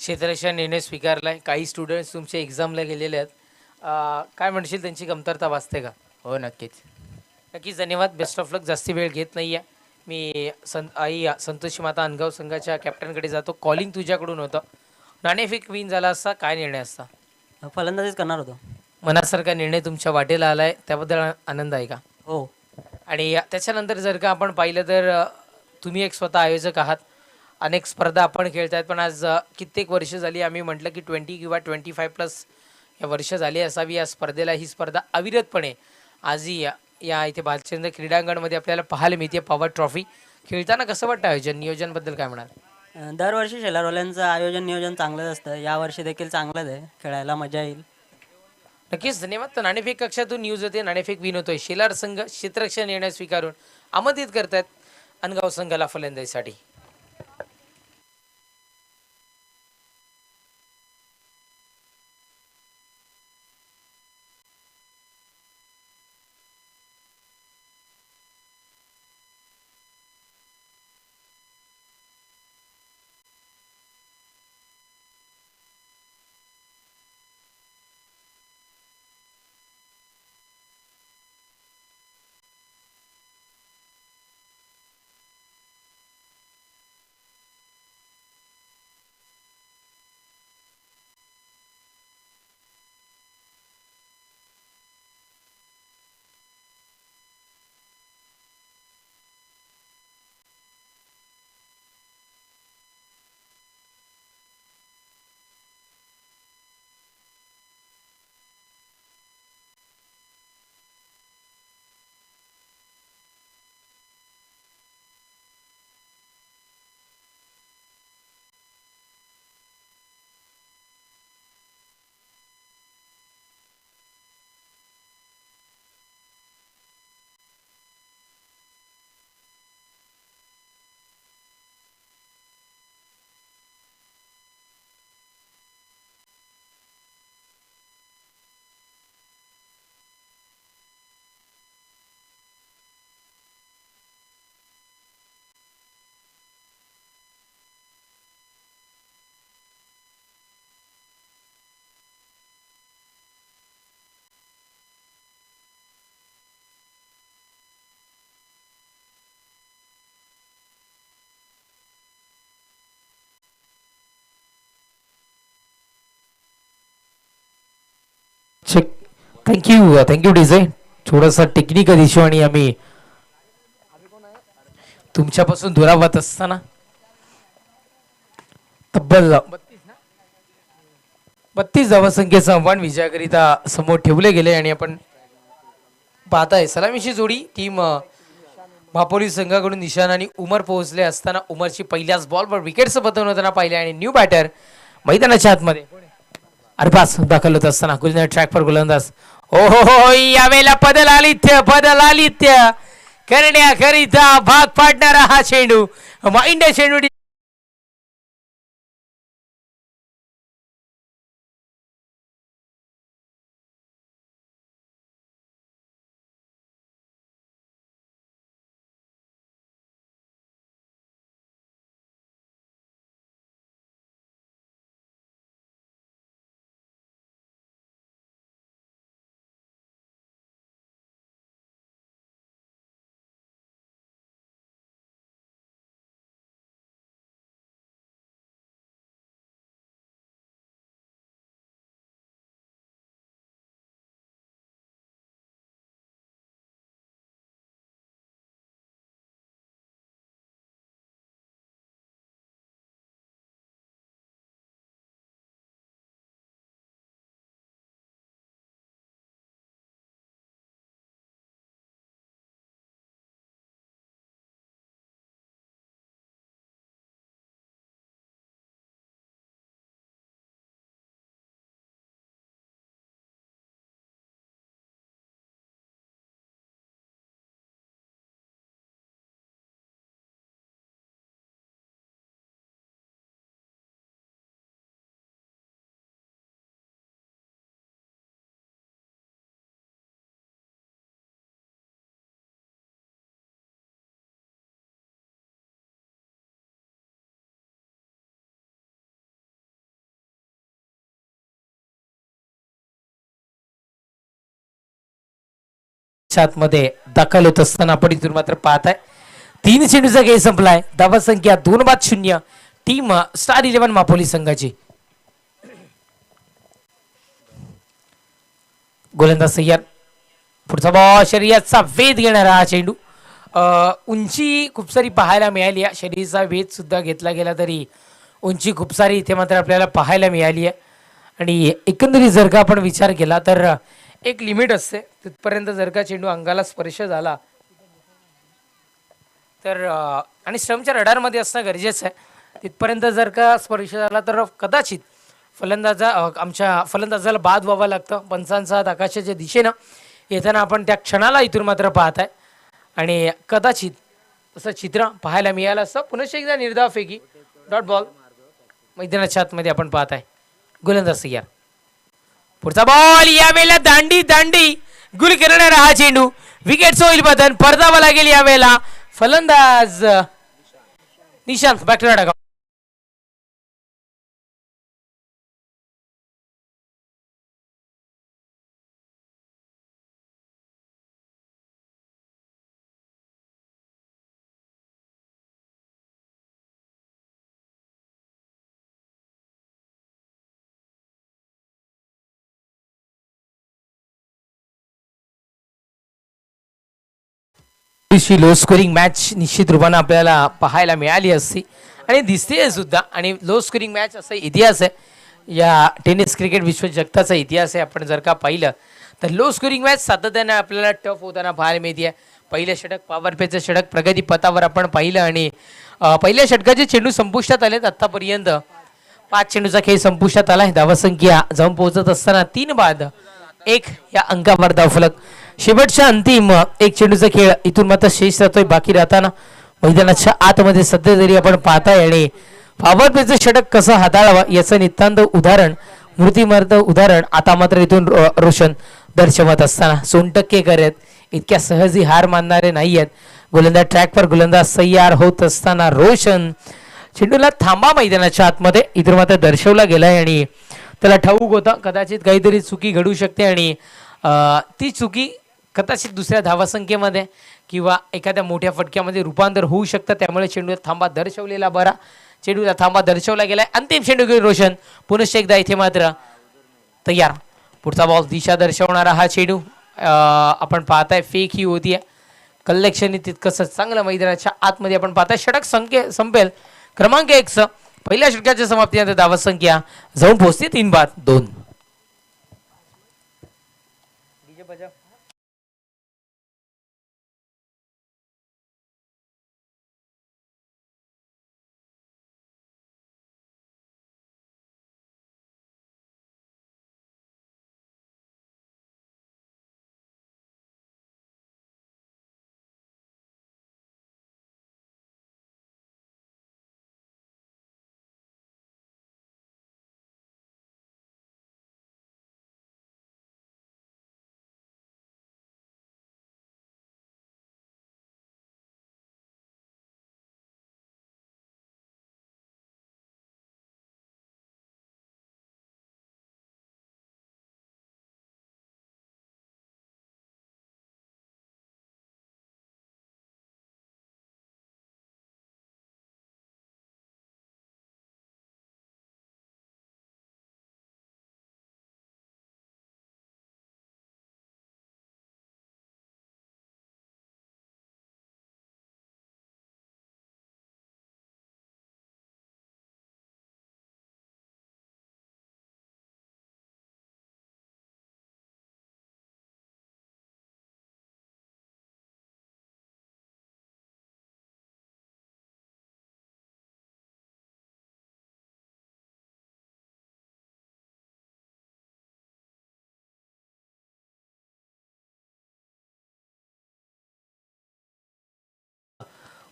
क्षेत्ररक्षण निर्णय स्वीकारलाय. काही स्टुडंट्स तुमच्या एक्झामला गेलेले आहेत, काय म्हणशील त्यांची कमतरता भासते का? हो नक्कीच. नक्कीच धन्यवाद. बेस्ट ऑफ लक. जास्ती वेळ घेत नाही आहे. मी संतोषी माता अनगाव संघाच्या कॅप्टनकडे जातो. कॉलिंग तुझ्याकडून होतं. नाणेफेक विन झाला असता काय निर्णय असता? फलंदाजीच करणार होतो. मनासारखा निर्णय तुमच्या वाटेला आलाय त्याबद्दल आनंद आहे का? हो. आणि त्याच्यानंतर जर का आपण पाहिलं तर तुम्ही एक स्वतः आयोजक आहात, अनेक स्पर्धा आपण खेळतायत, पण आज कित्येक वर्ष झाली आम्ही म्हटलं की 20 किंवा 25+ या वर्ष झाली असावी या स्पर्धेला. ही स्पर्धा अविरतपणे आजही या इथे भालचंद्र क्रीडांगणमध्ये आपल्याला पाहायला मिळते. पॉवर ट्रॉफी खेळताना कसं वाटतं? आयोजन नियोजनबद्दल काय म्हणाल? दरवर्षी शेलारवाल्यांचं आयोजन नियोजन चांगलंच असतं. यावर्षी देखील चांगलंच आहे. खेळायला मजा येईल. नक्कीच धन्यवाद. तर नाणेफेक कक्षातून न्यूज होते. नाणेफेक विन होतोय. शेलार संघ क्षेत्ररक्षण निर्णय स्वीकारून आमंत्रित करतात अनगाव संघाला फलंदाजीसाठी. Thank you DJ. थोडासा टेक्निकल इश्यू आणि आम्ही तुमच्यापासून दुरावत असताना तब्बल 32 धावसंख्येचं आव्हान विजयाकरिता समोर ठेवले गेले आणि आपण पाहताय सलामीची जोडी टीम महापोली संघाकडून निशाण आणि उमर पोहोचले असताना उमरची पहिल्याच बॉलवर विकेट्स बदलून होताना पाहिले आणि न्यू बॅटर मैदानाच्या आतमध्ये अरबाज दाखल होत असताना गुलंदाज ट्रॅक वर गोलंदाज हो यावेळेला पदल आलित्य करण्याकरिता भाग पाडणारा हा चेंडू माइंड चेंडू मध्ये दाखल होत असताना आपण इथून मात्र पाहताय 3 चेंडूचा खेळ संपलाय. धावा संख्या 2-0 टीम स्टार 11 मापोली संघाची. गोलंदाज तयार. पुढचा बॉल शरीराचा वेध घेणारा हा चेंडू उंची खूप सारी पाहायला मिळाली आहे. शरीराचा वेध सुद्धा घेतला गेला तरी उंची खूप सारी इथे मात्र आपल्याला पाहायला मिळाली आहे आणि एकंदरीत जर का आपण विचार केला तर एक लिमिट असते तिथपर्यंत जर का चेंडू अंगाला स्पर्श झाला तर आणि स्टंपच्या रडारमध्ये असणं गरजेचं आहे. तिथपर्यंत जर का स्पर्श झाला तर कदाचित आमच्या फलंदाजाला बाद व्हावं लागतं. पंचांचा हात आकाशाच्या दिशेनं येताना आपण त्या क्षणाला इथून मात्र पाहत आहे आणि कदाचित असं चित्र पाहायला मिळालं असतं. पुनश्च एकदा निर्धाव फेकी डॉट बॉल मैदानाच्या आतमध्ये आपण पाहत आहे. गोलंदाज तयार. पुढचा बॉल यावेळेला दांडी गुल करणारा हा चेंडू विकेटचं होईल बदन परतावा लागेल यावेळेला फलंदाज निशांत बॅटला लो स्कोरिंग मॅच निश्चित रूपाने आपल्याला पाहायला मिळाली असती आणि दिसते सुद्धा. आणि लो स्कोरिंग मॅच असा इतिहास आहे या टेनिस क्रिकेट विश्वचषकाचा इतिहास आहे. आपण जर का पाहिलं तर लो स्कोरिंग मॅच सातत्याने आपल्याला टफ होताना पाहायला मिळते. पहिलं षटक पॉवर प्लेचं षटक प्रगती पथावर आपण पाहिलं आणि पहिल्या षटकाचे चेंडू संपुष्टात आलेत. आतापर्यंत 5 चेंडूचा खेळ संपुष्टात आलाय. धावसंख्या जाऊन पोहोचत असताना 3-1 या अंकावर धावफलक. शेवटच्या अंतिम 1 चेंडूचा खेळ इथून मात्र शेष राहतोय. बाकी राहताना मैदानाच्या आतमध्ये सध्या तरी आपण पाहताय आणि पॉवर प्लेचं षटक कसं हाताळावं याचं नितांत उदाहरण मूर्तिमंत उदाहरण आता मात्र इथून रोशन दर्शवत असताना 100% करत इतक्या सहजी हार मानणारे नाही आहेत. गोलंदाज ट्रॅकवर गोलंदाज तयार होत असताना रोशन चेंडूला थांबा मैदानाच्या आतमध्ये इथून मात्र दर्शवला गेलाय आणि त्याला ठाऊक होता कदाचित काहीतरी चुकी घडू शकते आणि ती चुकी कदाचित दुसऱ्या धावासंख्येमध्ये किंवा एखाद्या मोठ्या फटक्यामध्ये रूपांतर होऊ शकतं. त्यामुळे चेंडूला थांबा दर्शवलेला बरा. चेंडूला थांबा दर्शवला गेलाय. अंतिम चेंडू घेऊन रोशन पुनश्च एकदा इथे मात्र तयार. पुढचा बॉल दिशा दर्शवणारा हा चेंडू आपण पाहताय फेक ही होती आहे. कलेक्शन तितकंसं चांगलं मैदानाच्या आतमध्ये आपण पाहताय. षटक संपेल क्रमांक 1 पहिल्या षटकाच्या समाप्तीनंतर धावा संख्या जाऊन पोहोचते 3-2.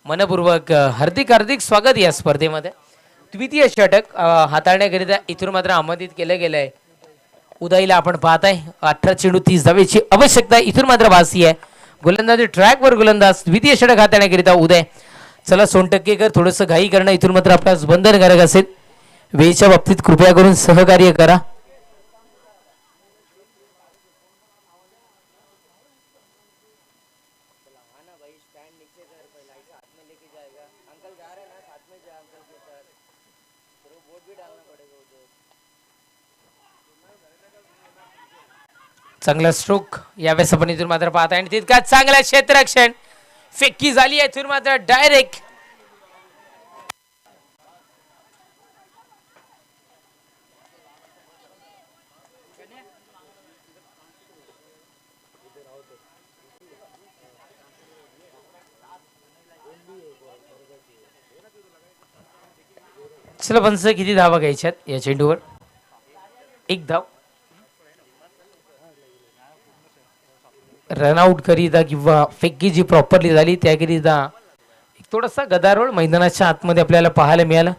मनपूर्वक हार्दिक स्वागत या स्पर्धेमध्ये. द्वितीय षटक हाताळण्याकरिता इथून मात्र आमंत्रित केलं गेलंय उदयला. आपण पाहताय 18 चेंडू 30 धावेची आवश्यकता इथून मात्र भासी आहे. गोलंदाजी ट्रॅकवर गोलंदाज. द्वितीय षटक हाताळण्याकरिता उदय. चला सोनटक्केकर थोडंसं घाई करणं इथून मात्र आपल्यास बंधनकारक असेल. वेळेच्या बाबतीत कृपया करून सहकार्य करा. चांगला स्ट्रोक यावेळेस आपण इथून मात्र पाहताय आणि तितकाच चांगला क्षेत्ररक्षण. फेकी झाली आहे इथून मात्र डायरेक्ट. चला पंच किती धावा घ्यायच्यात या चेंडूवर? 1 धाव. रनआउट करिता किंवा फेकी जी प्रॉपरली झाली त्याकरिता एक थोडासा गदारोळ मैदानाच्या आतमध्ये आपल्याला पाहायला मिळालं.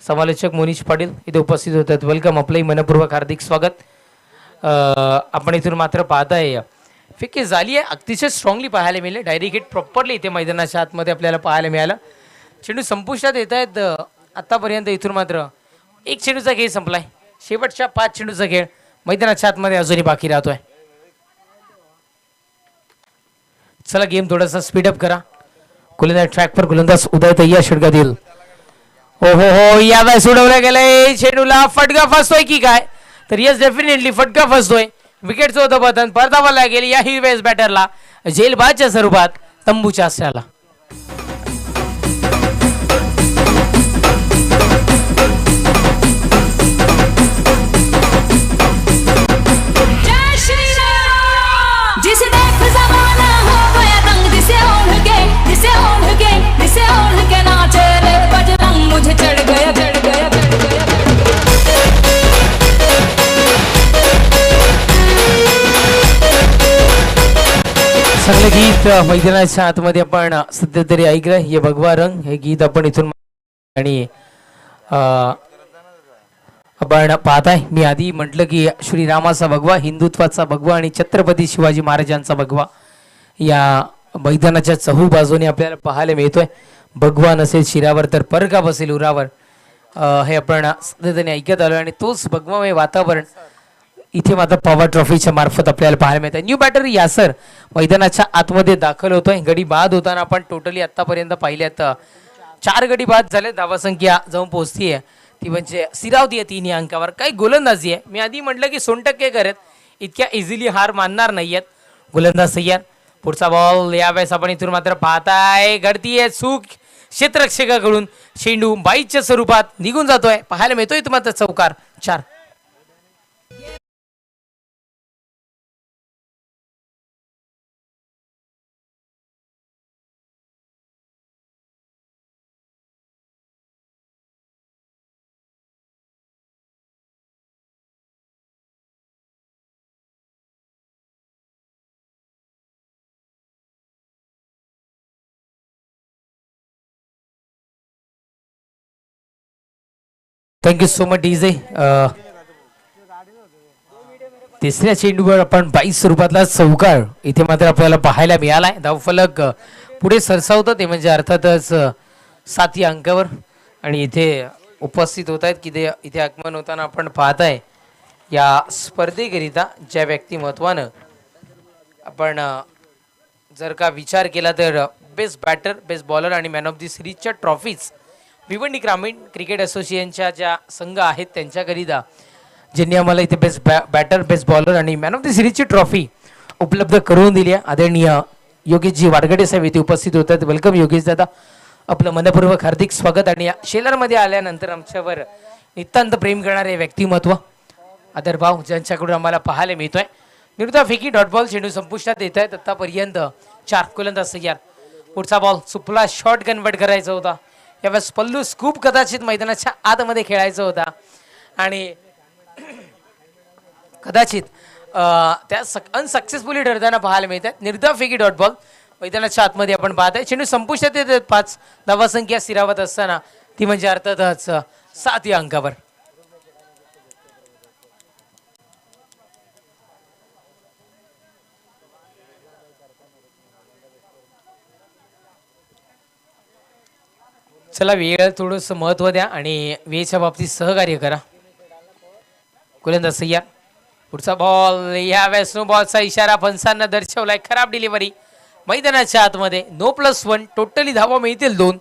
समालोचक मोनिश पाटील इथे उपस्थित होतात. वेलकम, आपलंही मनपूर्वक हार्दिक स्वागत. आपण इथून मात्र पाहताय फेकी झाली आहे अतिशय स्ट्रॉंगली पाहायला मिळाले. डायरेक्ट हिट प्रॉपरली इथे मैदानाच्या आतमध्ये आपल्याला पाहायला मिळालं. चेंडू संपुष्टात येत आहेत आतापर्यंत. इथून मात्र एक चेंडूचा खेळ संपलाय. शेवटच्या 5 चेंडूचा खेळ मैदानाच्या आतमध्ये अजूनही बाकी राहतोय. चला गेम थोडासा स्पीडअप करा. गोलंदाज ट्रॅकवर गोलंदाज उदय तय्या षटकातील. हो हो हो यावेळेस उडवलं गेलंय. चेंडूला फटका फसतोय की काय? तर येस डेफिनेटली फटका फसतोय. विकेटचं होतं पतन. परतावा लागेल या हिरवेस बॅटरला जेलबादच्या स्वरूपात तंबूच्या आश्रयाला. चांगलं गीत मैदानाच्या आतमध्ये आपण सध्या तरी ऐकलंय. हे भगवा रंग हे गीत आपण इथून आणि आपण पाहताय. मी आधी म्हटलं की श्रीरामाचा भगवा, हिंदुत्वाचा भगवा आणि छत्रपती शिवाजी महाराजांचा भगवा या मैदानाच्या चहू बाजूने आपल्याला पाहायला मिळतोय. भगवा नसेल शिरावर तर परका बसेल उरावर, हे आपण सध्या ऐकत आलो. आणि तोच भगवामय वातावरण इथे मात्र पवार ट्रॉफीच्या मार्फत आपल्याला पाहायला मिळतं. न्यू बॅटर यासर मैदानाच्या आतमध्ये दाखल होतोय. गडी बाद होताना आपण टोटली आतापर्यंत पाहिल्यात 4 गडी बाद झाले. धावासंख्या जाऊन पोहोचतीये ती म्हणजे सिरावती आहे 3 या अंकावर. काही गोलंदाजी आहे. मी आधी म्हटलं की सोनटक्केकर आहेत, इतक्या इझिली हार मानणार नाहीयेत गोलंदाज सय्यद. पुढचा बॉल यावेळेस आपण इथून मात्र पाहताय घडतीये चूक क्षेत्ररक्षकाकडून. चेंडू बाईच्या स्वरूपात निघून जातोय. पाहायला मिळतोय इथं मात्र चौकार 4. Thank you so much DJ. तिसऱ्या चेंडूवर आपण 22 स्वरूपातला चौकार इथे मात्र आपल्याला पाहायला मिळालाय. धावफलक पुढे सरसावतं ते म्हणजे अर्थातच 7 या अंकावर. आणि इथे उपस्थित होत आहेत की ते इथे आगमन होताना आपण पाहताय या स्पर्धेकरिता ज्या व्यक्तिमत्वानं आपण जर का विचार केला तर बेस्ट बॅटर, बेस्ट बॉलर आणि मॅन ऑफ दी सिरीजच्या ट्रॉफीज भिवंडी ग्रामीण क्रिकेट असोसिएशनच्या ज्या संघ आहेत त्यांच्याकरिता ज्यांनी आम्हाला इथे बेस्ट बॅटर, बेस्ट बॉलर आणि मॅन ऑफ दी सिरीजची ट्रॉफी उपलब्ध करून दिली आहे. आदरणीय योगेशजी वाडगडे साहेब इथे उपस्थित होतात. वेलकम योगेश दादा, आपलं मनपूर्वक हार्दिक स्वागत. आणि या शेलरमध्ये आल्यानंतर आमच्यावर नितांत प्रेम करणारे व्यक्तिमत्व आदरभाव ज्यांच्याकडून आम्हाला पाहायला मिळतोय. निर्धा फेकी डॉट बॉल चेंडू संपुष्टात येत आहेत आतापर्यंत 4 गोलंदाज तयार. पुढचा बॉल सुपला शॉट कन्वर्ट करायचा होता. यावेळेस पल्लू स्कूप कदाचित मैदानाच्या आतमध्ये खेळायचा होता आणि कदाचित त्या अनसक्सेसफुली ठरताना पाहायला मिळतात. निर्धा फेकी डॉट बॉल मैदानाच्या आतमध्ये आपण पाहत आहे. चेंडू संपुष्टात येत आहेत. 5 धावासंख्या स्थिरावत असताना ती म्हणजे अर्थातच 7 या अंकावर. चला वेळ थोडंसं महत्व द्या आणि वेळेच्या बाबतीत सहकार्य करा. गोलंदाज सय्यद. पुढचा बॉल यावेळेस नो बॉलचा इशारा फणसांना दर्शवलाय. खराब डिलिव्हरी मैदानाच्या आतमध्ये. नो +1 टोटली धावा मिळतील 2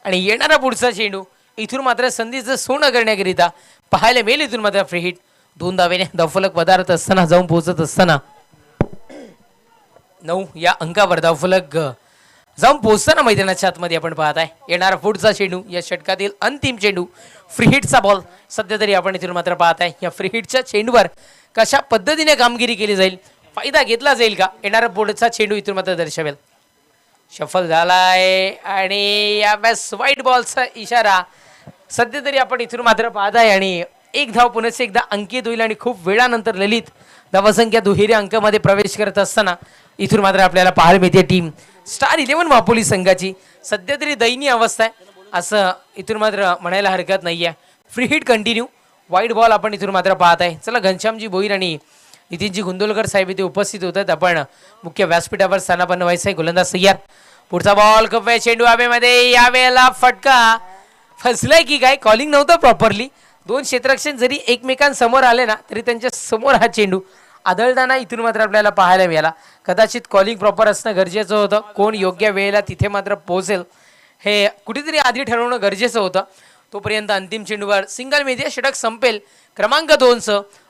आणि येणारा पुढचा चेंडू इथून मात्र संधीचं सोनं करण्याकरिता पाहायला मिळेल. इथून मात्र फ्री हिट 2 धावेने धावफलक पदार्थ असताना जाऊन पोहोचत असताना 9 या अंकावर धावफलक जाऊन पोहोचताना मैदानाच्या आतमध्ये आपण पाहताय. येणारा पुढचा चेंडू या षटकातील अंतिम चेंडू फ्री हिटचा बॉल सध्या तरी आपण इथून मात्र पाहताय. या फ्री हिटच्या चेंडूवर कशा पद्धतीने कामगिरी केली जाईल, फायदा घेतला जाईल का, येणारा पुढचा चेंडू इथून मात्र दर्शवेल. शफल झालाय आणि यावेळेस व्हाईट बॉलचा इशारा सध्या तरी आपण इथून मात्र पाहताय. आणि एक धाव पुन्हा एकदा अंकित होईल आणि खूप वेळानंतर ललित धावसंख्या दुहेरी अंकामध्ये प्रवेश करत असताना इथून मात्र आपल्याला पाहायला मिळते टीम स्टार 11 वापोली संघाची सध्या तरी दयनीय अवस्था आहे असं इथून मात्र म्हणायला हरकत नाही आहे. Free hit continue. वाईट बॉल आपण इथून मात्र पाहत आहे. चला घनश्यामजी भोईर आणि नितीनजी गुंदोलकर साहेब इथे उपस्थित होतात. आपण मुख्य व्यासपीठावर स्थानापन्न व्हायचं आहे. गोलंदाज तयार. पुढचा बॉल कपवे चेंडू हवेमध्ये. यावेळेला फटका फसलाय की काय, कॉलिंग नव्हतं प्रॉपरली. 2 क्षेत्ररक्षक जरी एकमेकांसमोर आले ना तरी त्यांच्या समोर हा चेंडू आदळताना इथून मात्र आपल्याला पाहायला मिळाला. कदाचित कॉलिंग प्रॉपर असणं गरजेचं होतं. कोण योग्य वेळेला तिथे मात्र पोहोचेल हे कुठेतरी आधी ठरवणं गरजेचं होतं. तोपर्यंत अंतिम चेंडूवर सिंगल मीडिया षटक संपेल. क्रमांक 2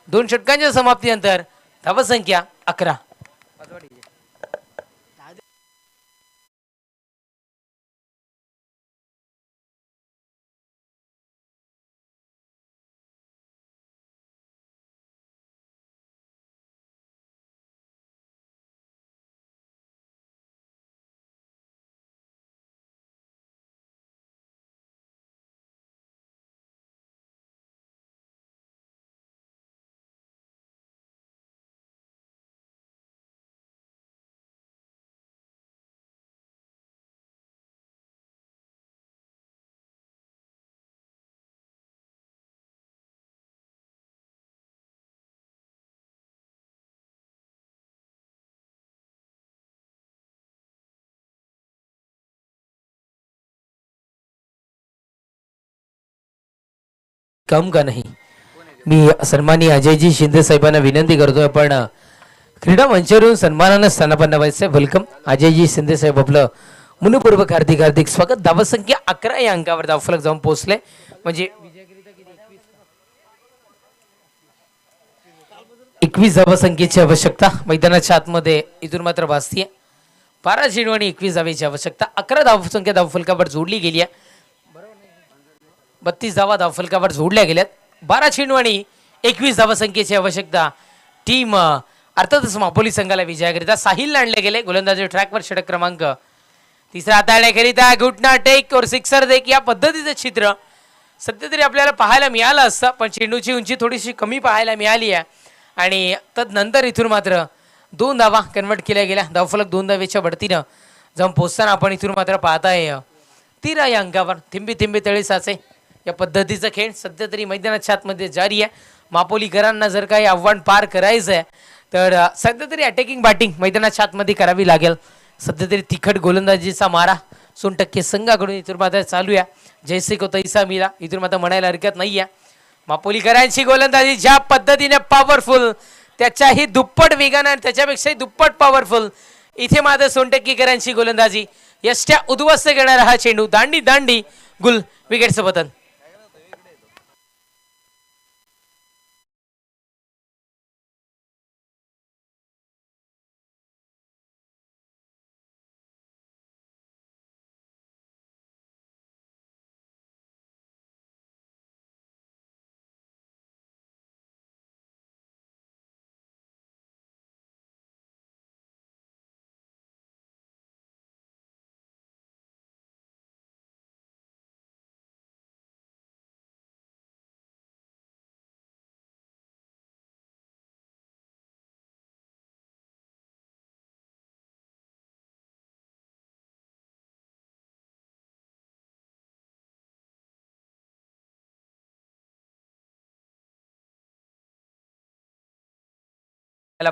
2 षटकांच्या समाप्तीनंतर धावसंख्या 11. कम का नाही. मी सन्माननीय अजयजी शिंदे साहेबांना विनंती करतोय आपण क्रीडा मंचावरून सन्मानानं स्थानापन्न व्हायचं आहे. वेलकम अजयजी शिंदे साहेब, आपलं मनपूर्वक हार्दिक हार्दिक स्वागत. धावसंख्या 11 या अंकावर धावफलक जाऊन पोहोचले. म्हणजे 21 धावसंख्येची आवश्यकता मैदानाच्या आतमध्ये इथून मात्र भासतीये. 12 चेंडू आणि 21 धावेची आवश्यकता. 11 धावसंख्या धावफलकावर जोडली गेली आहे. 32 धावा धावफलकावर जोडल्या गेल्यात. 12 चेंडू आणि 21 धावसंख्येची आवश्यकता. टीम अर्थातच मापोली संघाला विजयाकरिता साहिलला आणले गेले. गोलंदाजी ट्रॅकवर षटक क्रमांक तिसरा हाताळण्याकरिता घुटना टेक और सिक्सर देक या पद्धतीचं चित्र सध्या तरी आपल्याला पाहायला मिळालं असतं, पण चेंडूची उंची थोडीशी कमी पाहायला मिळाली आहे. आणि तदनंतर इथून मात्र 2 धावा कन्वर्ट केल्या गेल्या. धावफलक 2 धावेच्या बढतीनं जाऊन पोहोचताना आपण इथून मात्र पाहताय 13 या अंकावर थिंबी थिंबी तळी साचे या पद्धतीचा खेळ सध्या तरी मैदानाच्या आतमध्ये जारी आहे. मापोलीकरांना जर काही आव्हान पार करायचं आहे तर सध्या तरी अटॅकिंग बॅटिंग मैदानाच्या आतमध्ये करावी लागेल. सध्या तरी तिखट गोलंदाजीचा मारा 100% संघाकडून इथून मात्र चालू आहे. जैसे को तैसा मिला इथून मात्र म्हणायला हरकत नाही आहे. मापोलीकरांची गोलंदाजी ज्या पद्धतीने पॉवरफुल त्याच्याही दुप्पट वेगानं आणि त्याच्यापेक्षाही दुप्पट पॉवरफुल इथे मात्र सोनटक्कीकरांची गोलंदाजी यष्ट्या उद्ध्वस्त करणारा हा चेंडू दांडी दांडी गुल विकेटचं पतन.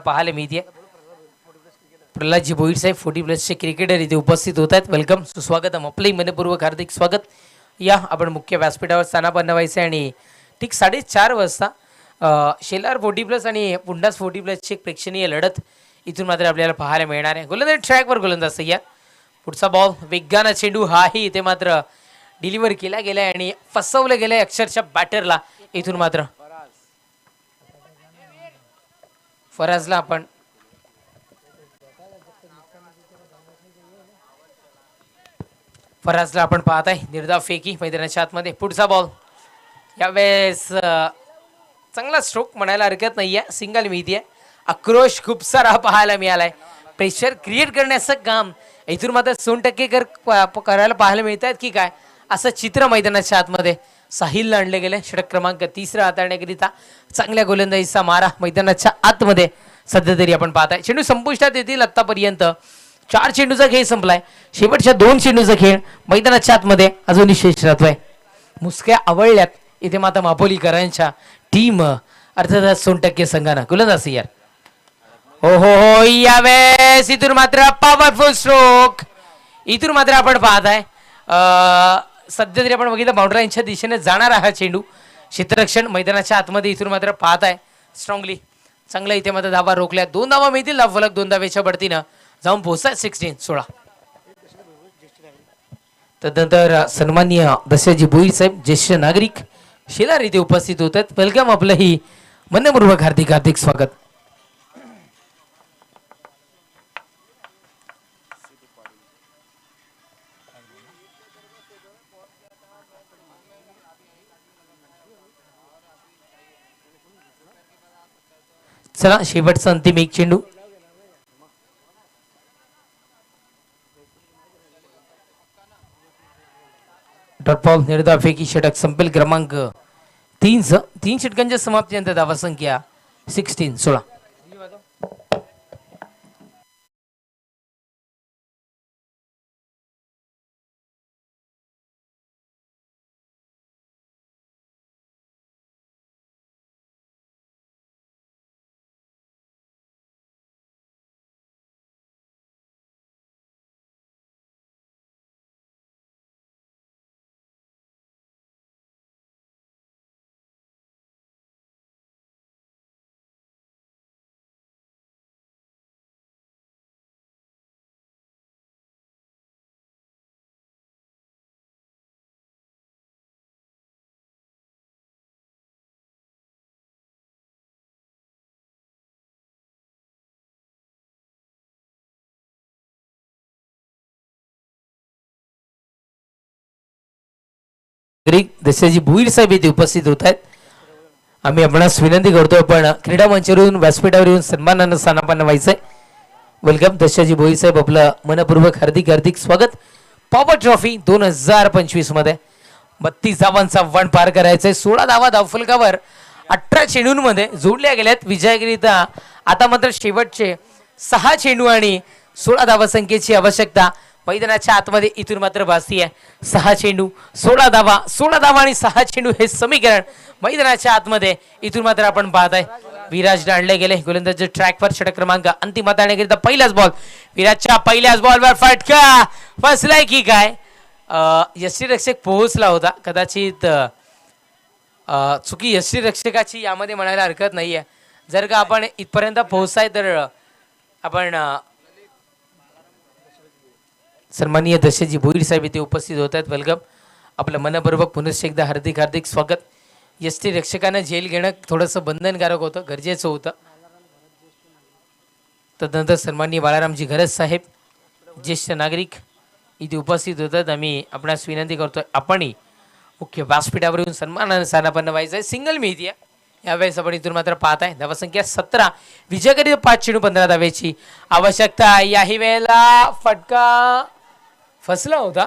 पाहायला मिळते प्रल्हादजी भोईर साहेब 40+ क्रिकेटर इथे उपस्थित होत आहेत. वेलकम सुस्वागतम आपलंही मनपूर्वक हार्दिक स्वागत. या आपण मुख्य व्यासपीठावर स्थानापन्न व्हायचं आणि ठीक 4:30 वाजता शेलार 40+ आणि पुंडास 40+ ची एक प्रेक्षणीय लढत इथून मात्र आपल्याला पाहायला मिळणार आहे. गोलंदाज ट्रॅकवर गोलंदाज सय्या पुढचा बॉल वेगानं चेंडू हाही इथे मात्र डिलिव्हर केला गेलाय आणि फसवलं गेलंय अक्षरशः बॅटरला. इथून मात्र फराजला आपण पाहत आहे. निर्धाव फेकी मैदानाच्या आतमध्ये. पुढचा बॉल यावेळेस चांगला स्ट्रोक म्हणायला हरकत नाहीये. सिंगल मिळतीये. आक्रोश खूप सारा पाहायला मिळालाय. प्रेशर क्रिएट करण्याचं काम इथून मात्र 100% करायला पाहायला मिळत आहेत की काय असं चित्र मैदानाच्या आतमध्ये. साहिलला आणले गेले. षटक क्रमांक 3 हाताळण्याकरिता चांगल्या गोलंदाजीचा मारा मैदानाच्या आतमध्ये सध्या तरी आपण पाहताय. चेंडू संपुष्टात येतील. आतापर्यंत 4 चेंडूचा खेळ संपलाय. शेवटच्या 2 चेंडूचा खेळ मैदानाच्या आतमध्ये अजूनही शेष राहतोय. मुसक्या आवळल्यात इथे माता मापोलीकरांच्या टीम अर्थात 100% संघानं. गोलंदाज यार हो हो हो यावेळेस इथून मात्र पॉवरफुल स्ट्रोक इथून मात्र आपण पाहताय. सध्या तरी आपण बघितलं बाउंड्रीच्या दिशेने जाणारा हा चेंडू. क्षेत्ररक्षण मैदानाच्या आतमध्ये इथून मात्र पाहताय स्ट्रॉंगली चांगला इथे मात्र धावा रोखल्या. 2 धावा मिळतील. धावफलक 2 धावेच्या बढतीनं जाऊन पोहोचतात 16. तदनंतर सन्माननीय दशरथजी भोईर साहेब ज्येष्ठ नागरिक शेलार इथे उपस्थित होतात. वेलकम आपलंही मनपूर्वक हार्दिक हार्दिक स्वागत. चला शेवटचा अंतिम एक चेंडू. डॉट बॉल निर्धाव फेकी षटक संपेल क्रमांक 3 षटकांच्या समाप्तीनंतर धावा संख्या 16. दशाजी भुईर साहेब इथे उपस्थित होत आहेत. आम्ही आपणास विनंती करतोय पण क्रीडा मंचावरून व्यासपीठावर येऊन सन्मानानं स्थानापन्न व्हायचंय. वेलकम दशाजी भोईर साहेब, आपलं मनपूर्वक हार्दिक हार्दिक स्वागत. पॉवर ट्रॉफी 2025 मध्ये 32 धावांचा वन पार करायचंय. 16 धावा धावफलकावर 18 चेंडूंमध्ये जोडल्या गेल्यात विजयाकरिता. आता मात्र शेवटचे 6 चेंडू आणि 16 धावा संख्येची आवश्यकता मैदानाच्या आतमध्ये इथून मात्र भासती आहे. 6 चेंडू 16 धावा आणि 6 चेंडू हे समीकरण मैदानाच्या आतमध्ये इथून मात्र आपण पाहत आहे. विराज आणले गेले गोलंदाज ट्रॅकवर. षटक क्रमांक अंतिम हाताळण्याकरिता पहिलाच बॉल. विराजच्या पहिल्याच बॉलवर फटका फसलाय की काय. यष्टीरक्षक पोहोचला होता, कदाचित चुकी यष्टीरक्षकाची यामध्ये म्हणायला हरकत नाहीये. जर का आपण इथपर्यंत पोहोचताय तर आपण सन्माननीय दशरथजी भोईर साहेब इथे उपस्थित होत आहेत. वेलकम, आपलं मनपूर्वक पुनश्च एकदा हार्दिक हार्दिक स्वागत. यष्टी रक्षकानं जेल घेणं थोडंसं बंधनकारक होतं, गरजेचं होतं. तदनंतर सन्माननीय बाळारामजी घरज साहेब ज्येष्ठ नागरिक इथे उपस्थित होतात. आम्ही आपणास विनंती करतोय आपणही मुख्य व्यासपीठावर येऊन सन्मानानं स्थानापन्न व्हायचं आहे. सिंगल मिळती आहे यावेळेस आपण इथून मात्र पाहत आहे. धावसंख्या 17, विजयाकरिता 5 चेंडू 15 धावेची आवश्यकता. याही वेळेला फटका फसला होता,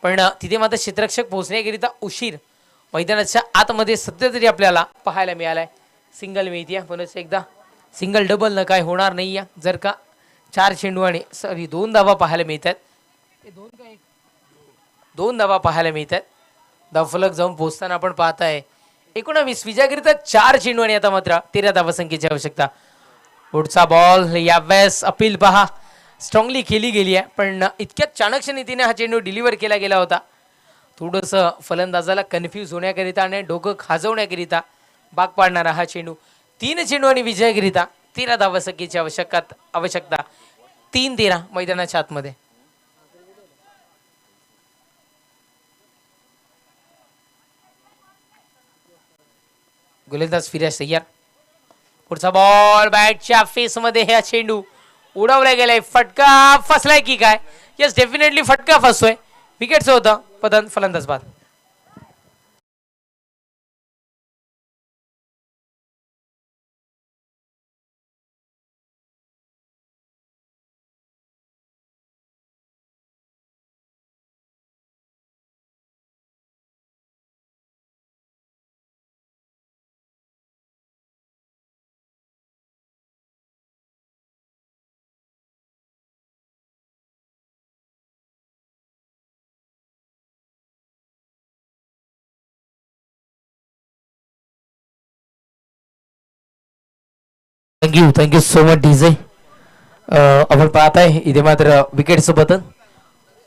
पण तिथे मात्र क्षेत्ररक्षक पोहोचण्याकरिता उशीर मैदानाच्या आतमध्ये सध्या तरी आपल्याला पाहायला मिळालाय. सिंगल मिळती आहे. पुन्हा एकदा सिंगल डबल न काय होणार नाही आहे. जर का 4 चेंडू आणि 2 धावा पाहायला मिळतात. 2 धावा पाहायला मिळतात. धावफलक जाऊन पोहोचताना आपण पाहताय 19 विजयाकरिता 4 चेंडू आणि आता मात्र 13 धावा संख्येची आवश्यकता. पुढचा बॉल यावेळेस अपील पहा स्ट्रॉंगली केली गेली आहे, पण इतक्यात चाणक्य नीतीने हा चेंडू डिलिव्हर केला गेला होता. थोडंसं फलंदाजाला कन्फ्यूज होण्याकरिता आणि डोकं खाजवण्याकरिता भाग पाडणारा हा चेंडू. 3 चेंडू आणि विजयाकरिता 13 धावा संख्येची आवश्यकता. 3-13 मैदानाच्या आतमध्ये. गोलंदाज फिराज तयार. पुढचा बॉल बॅटच्या फेस मध्ये हा चेंडू उडवला गेलाय. फटका फसलाय की काय. यस, डेफिनेटली फटका फसतोय. विकेटचं होतं पतन. फलंदाज बाद. Thank you so much DJ. आपण पाहताय इथे मात्र विकेटचं बटन.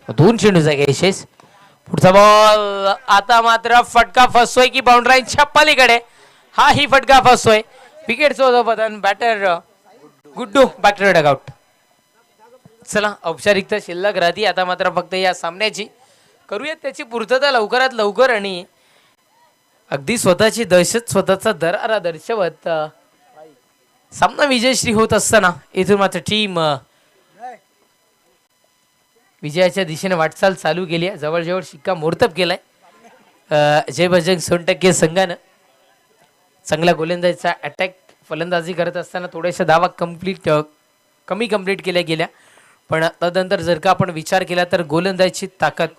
2 चेंडू जागे विशेष. पुढचा बॉल आता मात्र फटका फसतोय की बाउंड्राईनच्या पलीकडे. हा ही फटका फसतोय. विकेटचं होतं button. Batter Guddu back to dugout. चला, औपचारिकता शिल्लक राहती. आता मात्र फक्त या सामन्याची करूयात त्याची पूर्तता लवकरात लवकर आणि अगदी स्वतःची दहशत, स्वतःचा दरारा दर्शवत सामना विजयश्री होत असताना इथून मात्र टीम विजयाच्या दिशेने वाटचाल चालू केली आहे. जवळजवळ शिक्का मोर्तब केलाय जय बजरंग सोनटक्के संघानं. चांगला गोलंदाजीचा अटॅक फलंदाजी करत असताना थोड्याशा धावा कमी कंप्लीट केल्या गेल्या, पण तदनंतर जर का आपण विचार केला तर गोलंदाजीची ताकद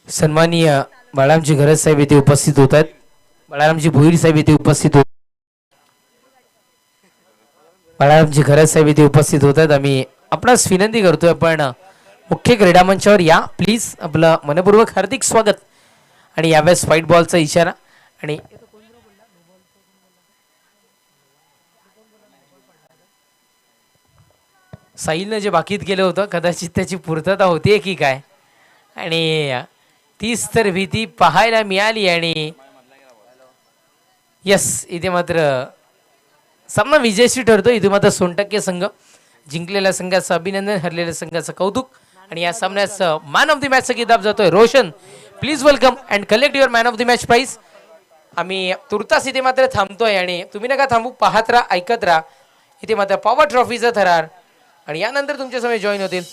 सन्माननीय बाळारामजी घरज साहेब इथे उपस्थित होत आहेत. बाळारामजी भोईर साहेब इथे उपस्थित होत बाळारामजी घरज साहेब इथे उपस्थित होत आहेत. आम्ही आपणास विनंती करतोय आपण मुख्य क्रीडा मंचावर या प्लीज. आपलं मनपूर्वक हार्दिक स्वागत. आणि यावेळेस व्हाईट बॉलचा इशारा आणि साहिलनं जे बाकीत केलं होतं कदाचित त्याची पूर्तता होतीये की काय. आणि तीच तर भीती पाहायला मिळाली. आणि यस, इथे मात्र सामना विजयशी ठरतो. इथे मात्र सोनटक्के संघ जिंकलेल्या संघाचं अभिनंदन, हरलेल्या संघाचं कौतुक. आणि या सामन्याचं मॅन ऑफ द मॅचचा किताब जातोय Roshan. Please welcome and collect your man of the match prize. आम्ही तुर्तास इथे मात्र थांबतोय आणि तुम्ही नका थांबू, पाहत राहा, ऐकत राहा. इथे मात्र पॉवर ट्रॉफीचं थरार आणि यानंतर तुमच्या समोर जॉईन होतील